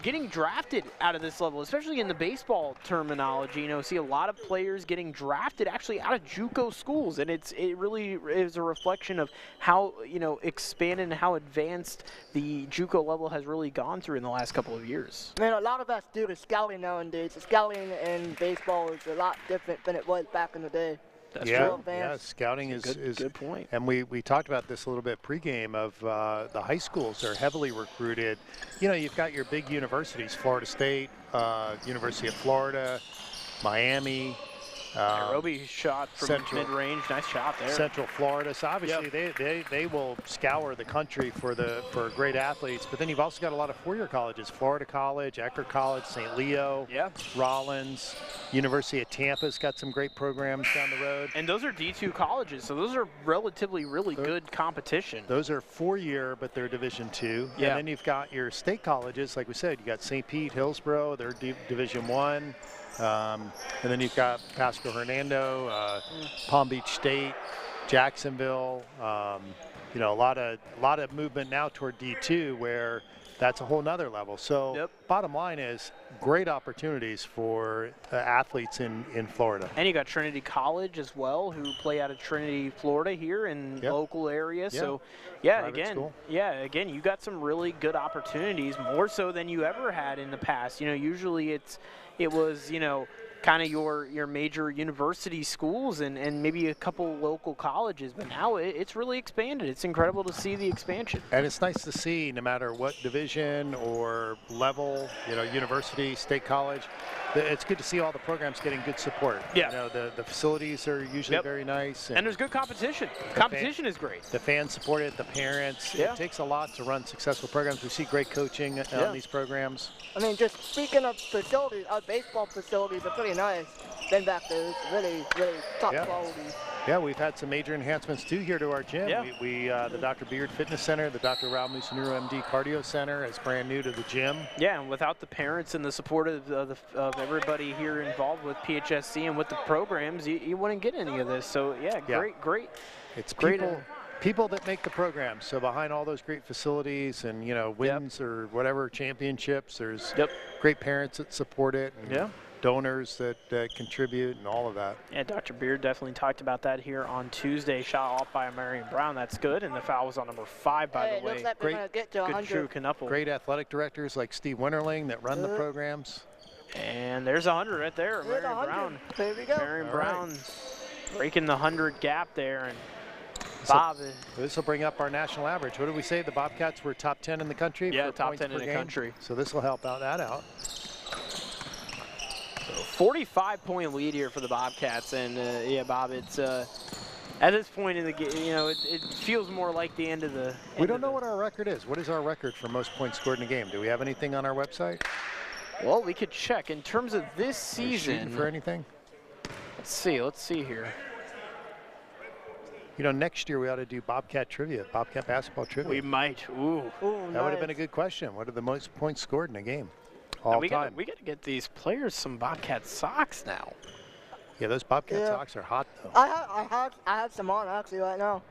getting drafted out of this level, especially in the baseball terminology, see a lot of players getting drafted actually out of JUCO schools, and it really is a reflection of how expanded and how advanced the JUCO level has really gone through in the last couple of years. Man, a lot of us do the scouting nowadays. The scouting in baseball is a lot different than it was back in the day. That's yeah, true. yeah. Scouting is good point. And we talked about this a little bit pregame of the high schools are heavily recruited. You know, you've got your big universities, Florida State, University of Florida, Miami. Nairobi shot from mid-range. Nice shot there. Central Florida. So obviously they will scour the country for great athletes. But then you've also got a lot of four-year colleges: Florida College, Eckerd College, St. Leo, Rollins, University of Tampa's got some great programs down the road. And those are D2 colleges, so those are relatively really good competition. Those are four-year, but they're Division II. Yeah. And then you've got your state colleges, like we said. You got St. Pete, Hillsborough, they're Division I. And then you've got Pasco-Hernando, Palm Beach State, Jacksonville. You know, a lot of movement now toward D2, where that's a whole nother level. So bottom line is great opportunities for athletes in Florida. And you got Trinity College as well, who play out of Trinity, Florida here in local area. So again, you got some really good opportunities, more so than you ever had in the past. You know, usually it was, you know, kind of your major university schools and maybe a couple local colleges, but now it's really expanded. It's incredible to see the expansion. And it's nice to see, no matter what division or level, you know, university, state college, it's good to see all the programs getting good support. Yeah. You know, the facilities are usually very nice. And there's good competition. Competition is great. The fans support it, the parents. It takes a lot to run successful programs. We see great coaching on these programs. I mean, just speaking of facilities, our baseball facilities are pretty nice. Been back there, it's really, really top quality. Yeah, we've had some major enhancements too here to our gym. Yeah. The Dr. Beard Fitness Center, the Dr. Rao Musunuru MD Cardio Center is brand new to the gym. Yeah, and without the parents and the support of everybody here involved with PHSC and with the programs, you wouldn't get any of this. So great. It's great. People that make the program. So behind all those great facilities and, you know, wins or whatever championships, there's great parents that support it. And donors that contribute and all of that. Yeah, Dr. Beard definitely talked about that here on Tuesday. Shot off by Marion Brown. That's good. And the foul was on number 5, by the way. Looks like great, get to good true Knuppel. Great athletic directors like Steve Winterling that run the programs. And there's 100 right there. Marion Brown. There we go. Marion Brown breaking the 100 gap there. And Bob. This will bring up our national average. What did we say? The Bobcats were top 10 in the country? Yeah, top 10 in the country. So this will help that out. So 45-point lead here for the Bobcats. And yeah, Bob, it's at this point in the game, you know, it feels more like the end of the. We don't know what our record is. What is our record for most points scored in a game? Do we have anything on our website? Well, we could check. In terms of this season. For anything? Let's see here. You know, next year we ought to do Bobcat trivia, Bobcat basketball trivia. We might. Ooh. That would have been a good question. What are the most points scored in a game? All time. We got to get these players some Bobcat socks now. Yeah, those Bobcat socks are hot though. I have some on actually right now.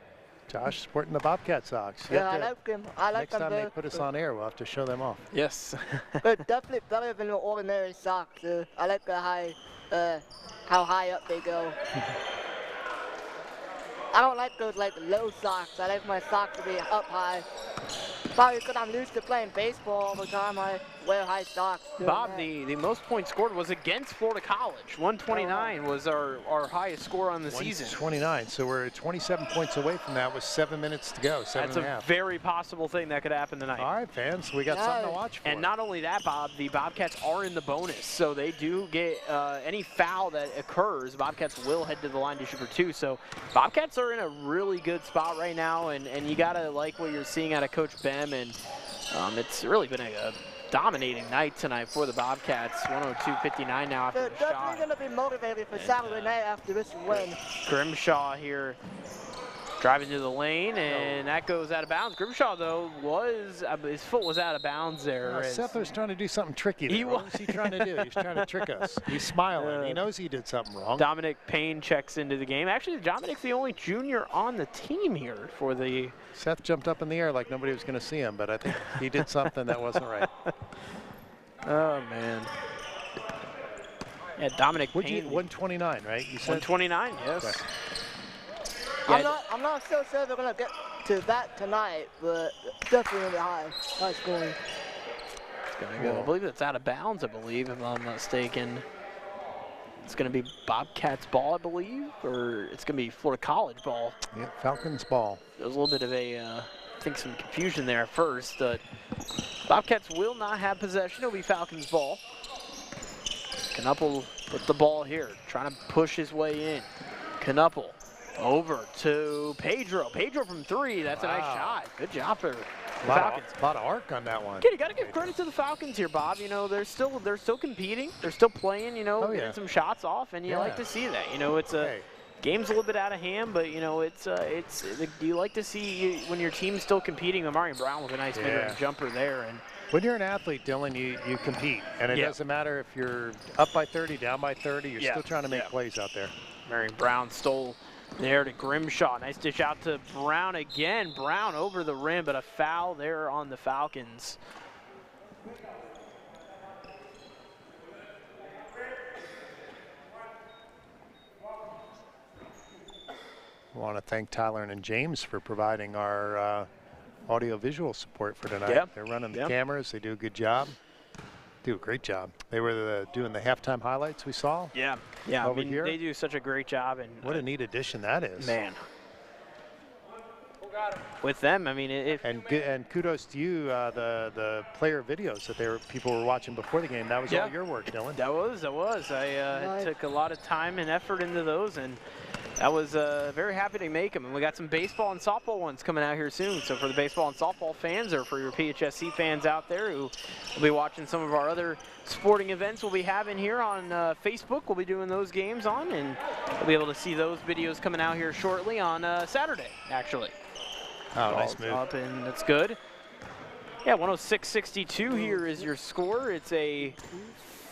Josh sporting the Bobcat socks. I like them. Next time they put us on air, we'll have to show them off. Yes. But definitely better than the ordinary socks. I like how high up they go. I don't like those low socks. I like my socks to be up high. Probably because I'm used to playing baseball all the time. I wear high socks. Bob, the most points scored was against Florida College. 129 was our highest score on the season. 129. So we're 27 points away from that with 7 minutes to go. That's a very possible thing that could happen tonight. All right, fans. We got something to watch for. And not only that, Bob, the Bobcats are in the bonus. So they do get any foul that occurs, Bobcats will head to the line to shoot for 2. So Bobcats are in a really good spot right now. And you got to like what you're seeing out of Coach Bem. And it's really been a dominating night tonight for the Bobcats. 102-59 now after the shot. They're definitely going to be motivated for Saturday night after this win. Grimshaw here driving to the lane, and that goes out of bounds. Grimshaw, though, his foot was out of bounds there. Seth was trying to do something tricky there. What was he trying to do? He was trying to trick us. He's smiling. He knows he did something wrong. Dominic Payne checks into the game. Actually, Dominic's the only junior on the team here for the... Seth jumped up in the air like nobody was going to see him, but I think he did something that wasn't right. Oh, man. Yeah, Dominic Payne. 129, right? You said 129, yes. Okay. Yeah, I'm not so sure they're going to get to that tonight, but definitely high scoring. It's going to go. I believe it's out of bounds, if I'm not mistaken. It's going to be Bobcats ball, I believe, or it's going to be Florida College ball. Yeah, Falcons ball. There was a little bit of a, I think some confusion there at first. Bobcats will not have possession. It'll be Falcons ball. Knuppel with the ball here, trying to push his way in. Knuppel over to Pedro. Pedro from 3. That's a nice shot. Good job for the Falcons. A lot of arc on that one. Kid, you got to give credit to the Falcons here, Bob. You know, they're still competing. They're still playing, you know, getting some shots off, and you like to see that. You know, it's a game's a little bit out of hand, but, you know, you like to see when your team's still competing. Amari Brown with a nice mid-range jumper there. And when you're an athlete, Dylan, you compete, and it doesn't matter if you're up by 30, down by 30, you're still trying to make plays out there. Marion Brown stole there to Grimshaw. Nice dish out to Brown again. Brown over the rim, but a foul there on the Falcons. I want to thank Tyler and James for providing our audio-visual support for tonight. They're running the cameras. They do a good job. Do a great job. They were doing the halftime highlights we saw. Yeah, I mean, they do such a great job. And what a neat addition that is. Man. With them, I mean, and kudos to you, the player videos that people were watching before the game. That was all your work, Dylan. That was. I took a lot of time and effort into those, and I was very happy to make them. And we got some baseball and softball ones coming out here soon. So for the baseball and softball fans, or for your PHSC fans out there who will be watching some of our other sporting events we'll be having here on Facebook, we'll be doing those games on, and we'll be able to see those videos coming out here shortly on Saturday, actually. Oh, nice move. Up, and that's good. Yeah, 106-62 here is your score. It's a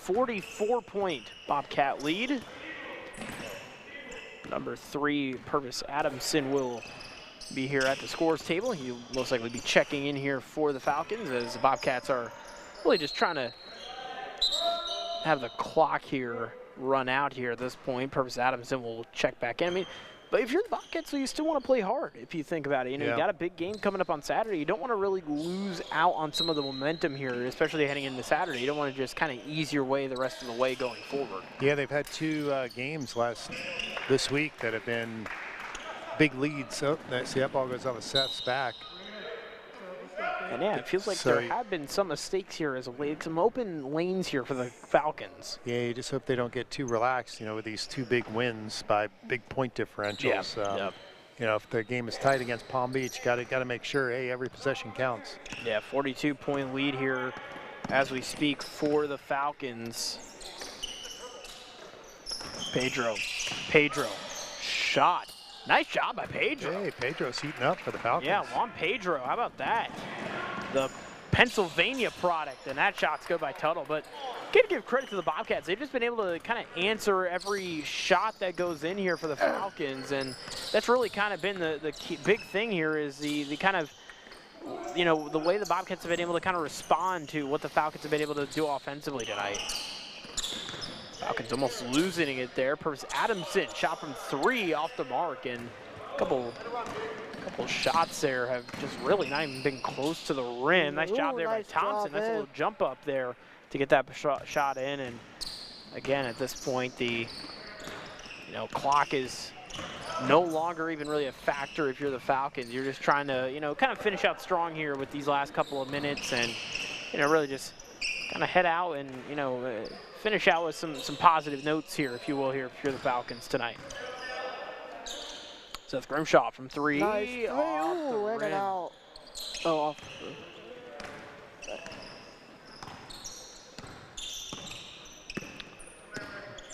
44-point Bobcat lead. Number 3, Purvis Adamson, will be here at the scores table. He'll most likely be checking in here for the Falcons, as the Bobcats are really just trying to have the clock here run out here at this point. Purvis Adamson will check back in. I mean, but if you're the Bobcats, so you still want to play hard if you think about it. You know, you got a big game coming up on Saturday. You don't want to really lose out on some of the momentum here, especially heading into Saturday. You don't want to just kind of ease your way the rest of the way going forward. Yeah, they've had 2 games this week that have been big leads. Oh, see, that ball goes off of Seth's back. And yeah, it feels like there have been some mistakes here as of late, some open lanes here for the Falcons. Yeah, you just hope they don't get too relaxed, you know, with these 2 big wins by big point differentials. You know, if the game is tight against Palm Beach, got to make sure, hey, every possession counts. Yeah, 42-point lead here as we speak for the Falcons. Pedro, shot. Nice job by Pedro. Hey, Pedro's heating up for the Falcons. Yeah, Juan Pedro, how about that? The Pennsylvania product, and that shot's good by Tuttle. But got to give credit to the Bobcats. They've just been able to kind of answer every shot that goes in here for the Falcons, and that's really kind of been the key, big thing here is the kind of, you know, the way the Bobcats have been able to kind of respond to what the Falcons have been able to do offensively tonight. Falcons almost losing it there. Purvis Adamson shot from 3 off the mark, and a couple shots there have just really not even been close to the rim. Nice job there by Thompson. Nice little jump up there to get that shot in. And again, at this point, the clock is no longer even really a factor if you're the Falcons. You're just trying to, you know, kind of finish out strong here with these last couple of minutes, and, you know, really just kind of head out and, you know, finish out with some positive notes here, if you will, here if you're the Falcons tonight. Seth Grimshaw from 3. Nice. Off the rim. Out. Oh, off.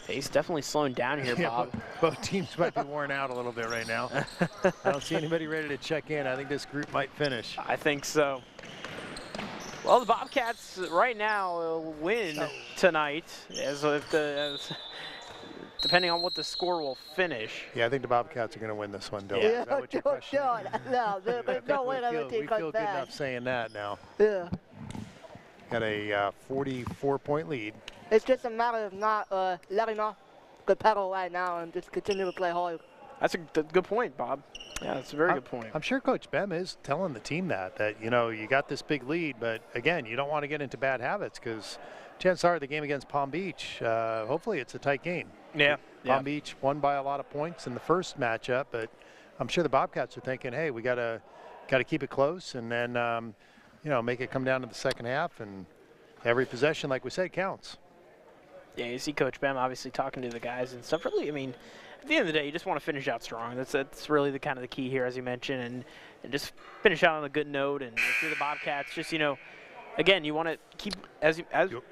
Pace definitely slowing down here, Bob. Both teams might be worn out a little bit right now. I don't see anybody ready to check in. I think this group might finish. I think so. Well, the Bobcats right now win tonight, depending on what the score will finish. Yeah, I think the Bobcats are going to win this one, Dylan. Yeah, is that what your question is? No, there's no way I'm going to take We feel good enough saying that now. Yeah. Got a 44-point lead. It's just a matter of not letting off the pedal right now and just continue to play hard. That's a good point, Bob. Yeah, that's a very good point. I'm sure Coach Bem is telling the team that, you know, you got this big lead, but again, you don't want to get into bad habits because chances are the game against Palm Beach, hopefully it's a tight game. Yeah. Palm Beach won by a lot of points in the first matchup, but I'm sure the Bobcats are thinking, hey, we got to keep it close and then, you know, make it come down to the second half, and every possession, like we said, counts. Yeah, you see Coach Bem obviously talking to the guys and stuff. Really, I mean, at the end of the day, you just want to finish out strong. That's really the kind of the key here, as you mentioned, and just finish out on a good note. And if you're the Bobcats, just, you know, again, you want to keep, as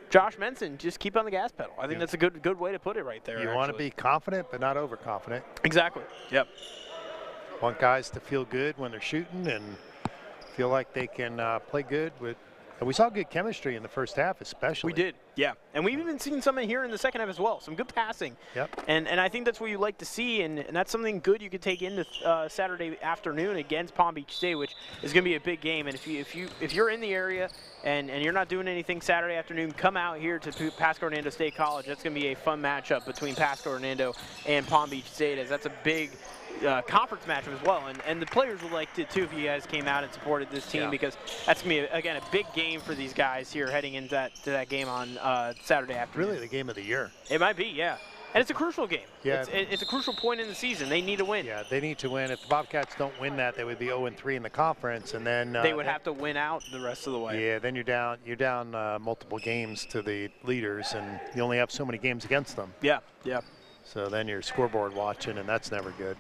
Josh mentioned, just keep on the gas pedal. I think that's a good way to put it right there. You want to be confident, but not overconfident. Exactly. Yep. Want guys to feel good when they're shooting and feel like they can play good with. And we saw good chemistry in the first half, especially. We did, yeah. And we've even seen some in here in the second half as well. Some good passing. Yep. And I think that's what you like to see, and that's something good you could take into Saturday afternoon against Palm Beach State, which is going to be a big game. And if you're in the area and you're not doing anything Saturday afternoon, come out here to Pasco-Hernando State College. That's going to be a fun matchup between Pasco-Hernando and Palm Beach State, as that's a big conference matchup as well, and the players would like to too if you guys came out and supported this team, because that's going to be again a big game for these guys here heading into that game on Saturday afternoon. Really the game of the year. It might be, yeah. And it's a crucial game. Yeah. It's a crucial point in the season. They need to win. Yeah, they need to win. If the Bobcats don't win that, they would be 0-3 in the conference, and then they would have to win out the rest of the way. Yeah, then you're down multiple games to the leaders, and you only have so many games against them. Yeah, yeah. So then you're scoreboard watching, and that's never good.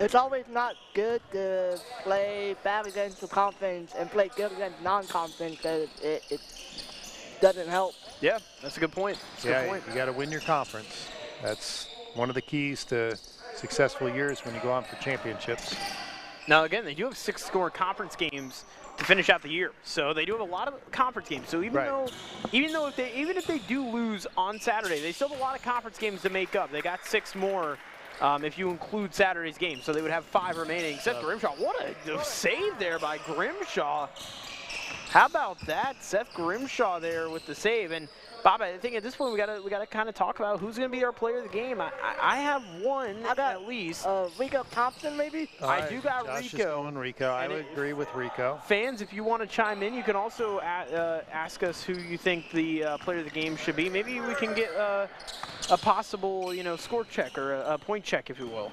It's always not good to play bad against the conference and play good against non-conference, because it doesn't help. Yeah, that's a good point. You got to win your conference. That's one of the keys to successful years when you go on for championships. Now, again, they do have 6 score conference games to finish out the year, so they do have a lot of conference games. So even if they do lose on Saturday, they still have a lot of conference games to make up. They got 6 more. If you include Saturday's game, so they would have 5 remaining. Seth Grimshaw, what a save there by Grimshaw. How about that? Seth Grimshaw there with the save. And Bob, I think at this point we gotta kind of talk about who's going to be our player of the game. I have one at least. Rico Thompson, maybe. I do got Josh Rico. Is going Rico. I would agree with Rico. Fans, if you want to chime in, you can also ask us who you think the player of the game should be. Maybe we can get a possible, score check or a point check, if you will.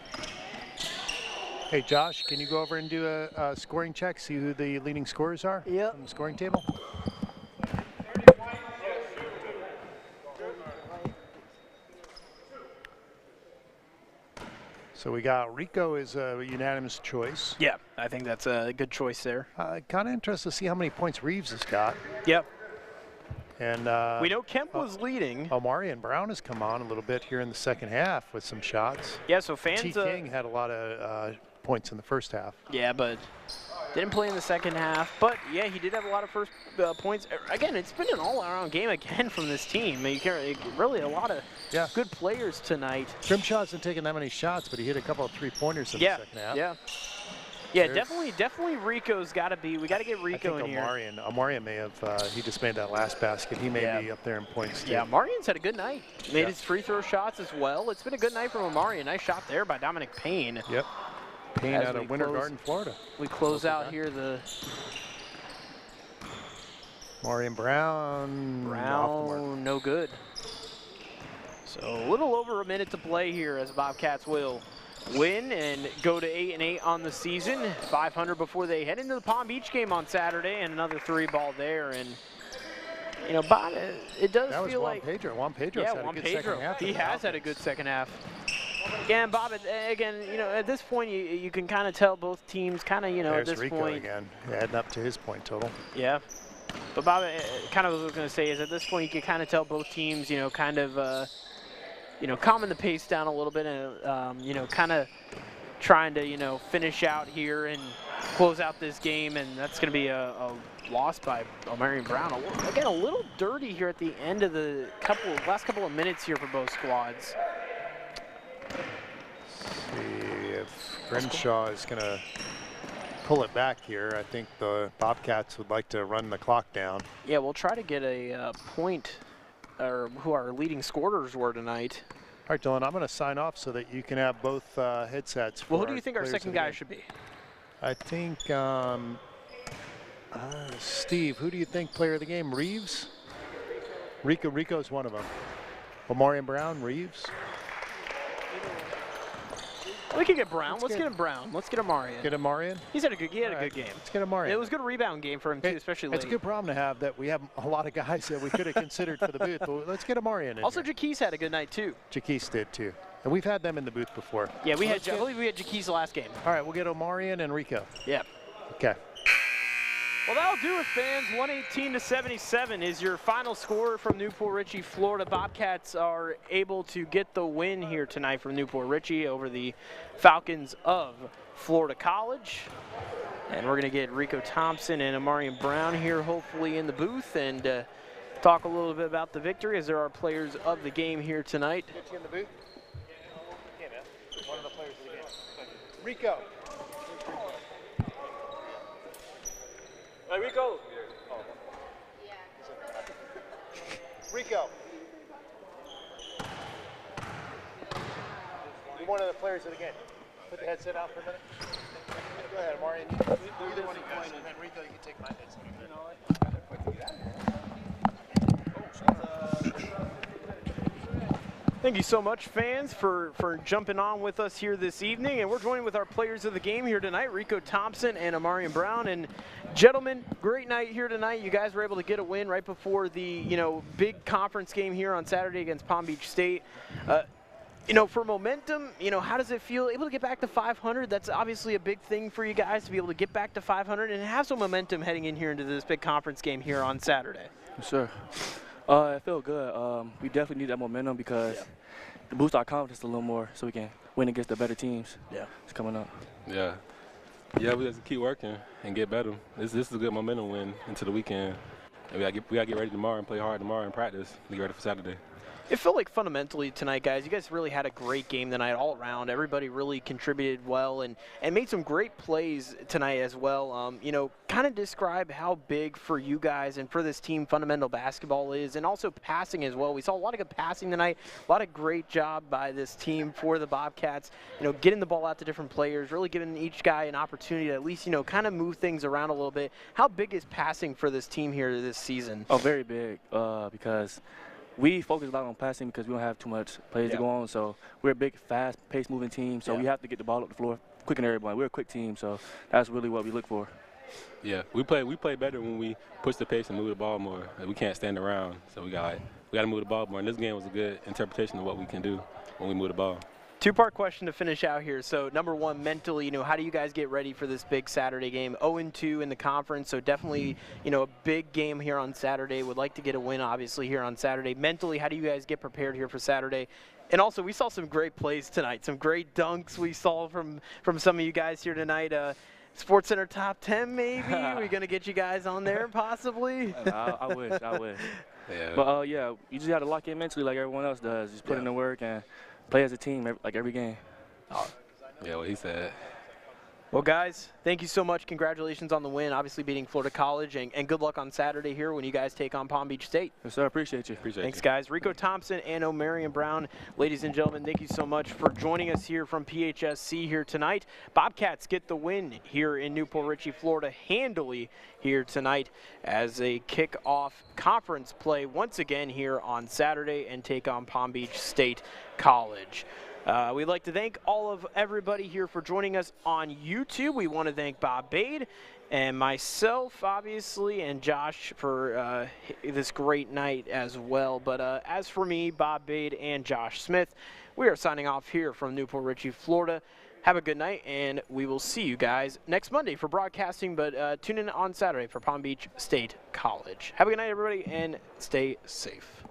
Hey, Josh, can you go over and do a scoring check, see who the leading scorers are on the scoring table? So we got Rico is a unanimous choice. Yeah, I think that's a good choice there. Kind of interested to see how many points Reeves has got. Yep. And we know Kemp was leading. Omarion Brown has come on a little bit here in the second half with some shots. Yeah, so fans. T. King had a lot of points in the first half. Yeah, but didn't play in the second half. But yeah, he did have a lot of first points. Again, it's been an all-around game again from this team. I mean, really a lot of good players tonight. Grimshaw hasn't taken that many shots, but he hit a couple of 3-pointers in the second half. Yeah, definitely Rico's got to be. We got to get Rico in here. Omarion may have. He just made that last basket. He may be up there in points too. Yeah, Omarion's had a good night. Made his free throw shots as well. It's been a good night from Omarion. Nice shot there by Dominic Payne. Yep. Payne out of Winter Garden, Florida. We close out here the. Omarion Brown. No good. So a little over a minute to play here as the Bobcats will win and go to 8-8 on the season. 500 before they head into the Palm Beach game on Saturday, and another 3-ball there. And Bob, it does feel like Juan Pedro's had a good second half. He has had a good second half. Again, Bob, at this point, you can kind of tell both teams at this Rico point. Again, adding up to his point total. Yeah. But, Bob, kind of what I was going to say is at this point, you can kind of tell both teams, calming the pace down a little bit and, kind of trying to, finish out here and close out this game. And that's going to be a loss by Omarion Brown. Again, a little dirty here at the end of the last couple of minutes here for both squads. See if Grimshaw is going to pull it back here. I think the Bobcats would like to run the clock down. Yeah, we'll try to get a point, or who our leading scorers were tonight. All right, Dylan, I'm going to sign off so that you can have both headsets. Well, who do you think our second guy should be? I think Steve, who do you think player of the game? Reeves? Rico's one of them. Omarion Brown, Reeves? We could get Brown. Let's get him Brown. Let's get Omarion. Get Omarion? He had a good game. Let's get Omarion. It was a good rebound game for him, too, especially late. It's a good problem to have that we have a lot of guys that we could have considered for the booth, but let's get Omarion in. Also, Jaquise had a good night, too. Jaquise did, too. And we've had them in the booth before. Yeah, I believe we had Jaquise last game. All right, we'll get Omarion and Rico. Yep. Okay. Well, that'll do it, fans. 118-77 is your final score from Newport Richey, Florida. Bobcats are able to get the win here tonight from Newport Richey over the Falcons of Florida College. And we're going to get Rico Thompson and Omarion Brown here hopefully in the booth and talk a little bit about the victory as there are players of the game here tonight. Get you in the booth? Yeah, man. One of the players of the game. Rico. Hey, Rico. Rico. You're one of the players of the game. Put the headset out for a minute. Go ahead, Omarion. Either one of you guys. And then Rico, you can take my headset. Thank you so much, fans, for jumping on with us here this evening. And we're joined with our players of the game here tonight, Rico Thompson and Omarion Brown. And gentlemen, great night here tonight. You guys were able to get a win right before the big conference game here on Saturday against Palm Beach State. For momentum, how does it feel able to get back to 500? That's obviously a big thing for you guys to be able to get back to 500 and have some momentum heading in here into this big conference game here on Saturday. Sure. It felt good. We definitely need that momentum because to boost our confidence a little more so we can win against the better teams. Yeah. It's coming up. Yeah, we have to keep working and get better. This is a good momentum win into the weekend. And we gotta get ready tomorrow and play hard tomorrow in practice to get ready for Saturday. It felt like fundamentally tonight, guys, you guys really had a great game tonight all around. Everybody really contributed well and made some great plays tonight as well. Kind of describe how big for you guys and for this team fundamental basketball is, and also passing as well. We saw a lot of good passing tonight, a lot of great job by this team for the Bobcats, getting the ball out to different players, really giving each guy an opportunity to at least, kind of move things around a little bit. How big is passing for this team here this season? Oh, very big because we focus a lot on passing because we don't have too much plays to go on. So we're a big, fast-paced moving team. So we have to get the ball up the floor quicker than everybody. We're a quick team, so that's really what we look for. Yeah, we play better when we push the pace and move the ball more. We can't stand around, so we got to move the ball more. And this game was a good interpretation of what we can do when we move the ball. Two-part question to finish out here. So, number one, mentally, how do you guys get ready for this big Saturday game? 0-2 in the conference, so definitely, a big game here on Saturday. Would like to get a win, obviously, here on Saturday. Mentally, how do you guys get prepared here for Saturday? And also, we saw some great plays tonight, some great dunks we saw from some of you guys here tonight. Sports Center top 10, maybe? We're going to get you guys on there, possibly? I wish. Yeah. But, you just got to lock in mentally like everyone else does. Just put in the work and play as a team, every game. Yeah, what he said. Well, guys, thank you so much. Congratulations on the win, obviously beating Florida College, and good luck on Saturday here when you guys take on Palm Beach State. Yes, sir. Appreciate you. Thanks, guys. Rico Thompson and Omarion Brown. Ladies and gentlemen, thank you so much for joining us here from PHSC here tonight. Bobcats get the win here in Newport Richey, Florida, handily here tonight as they kick off conference play once again here on Saturday and take on Palm Beach State College. We'd like to thank all of everybody here for joining us on YouTube. We want to thank Bob Bade and myself, obviously, and Josh for this great night as well. But as for me, Bob Bade and Josh Smith, we are signing off here from Newport Richey, Florida. Have a good night, and we will see you guys next Monday for broadcasting, but tune in on Saturday for Palm Beach State College. Have a good night, everybody, and stay safe.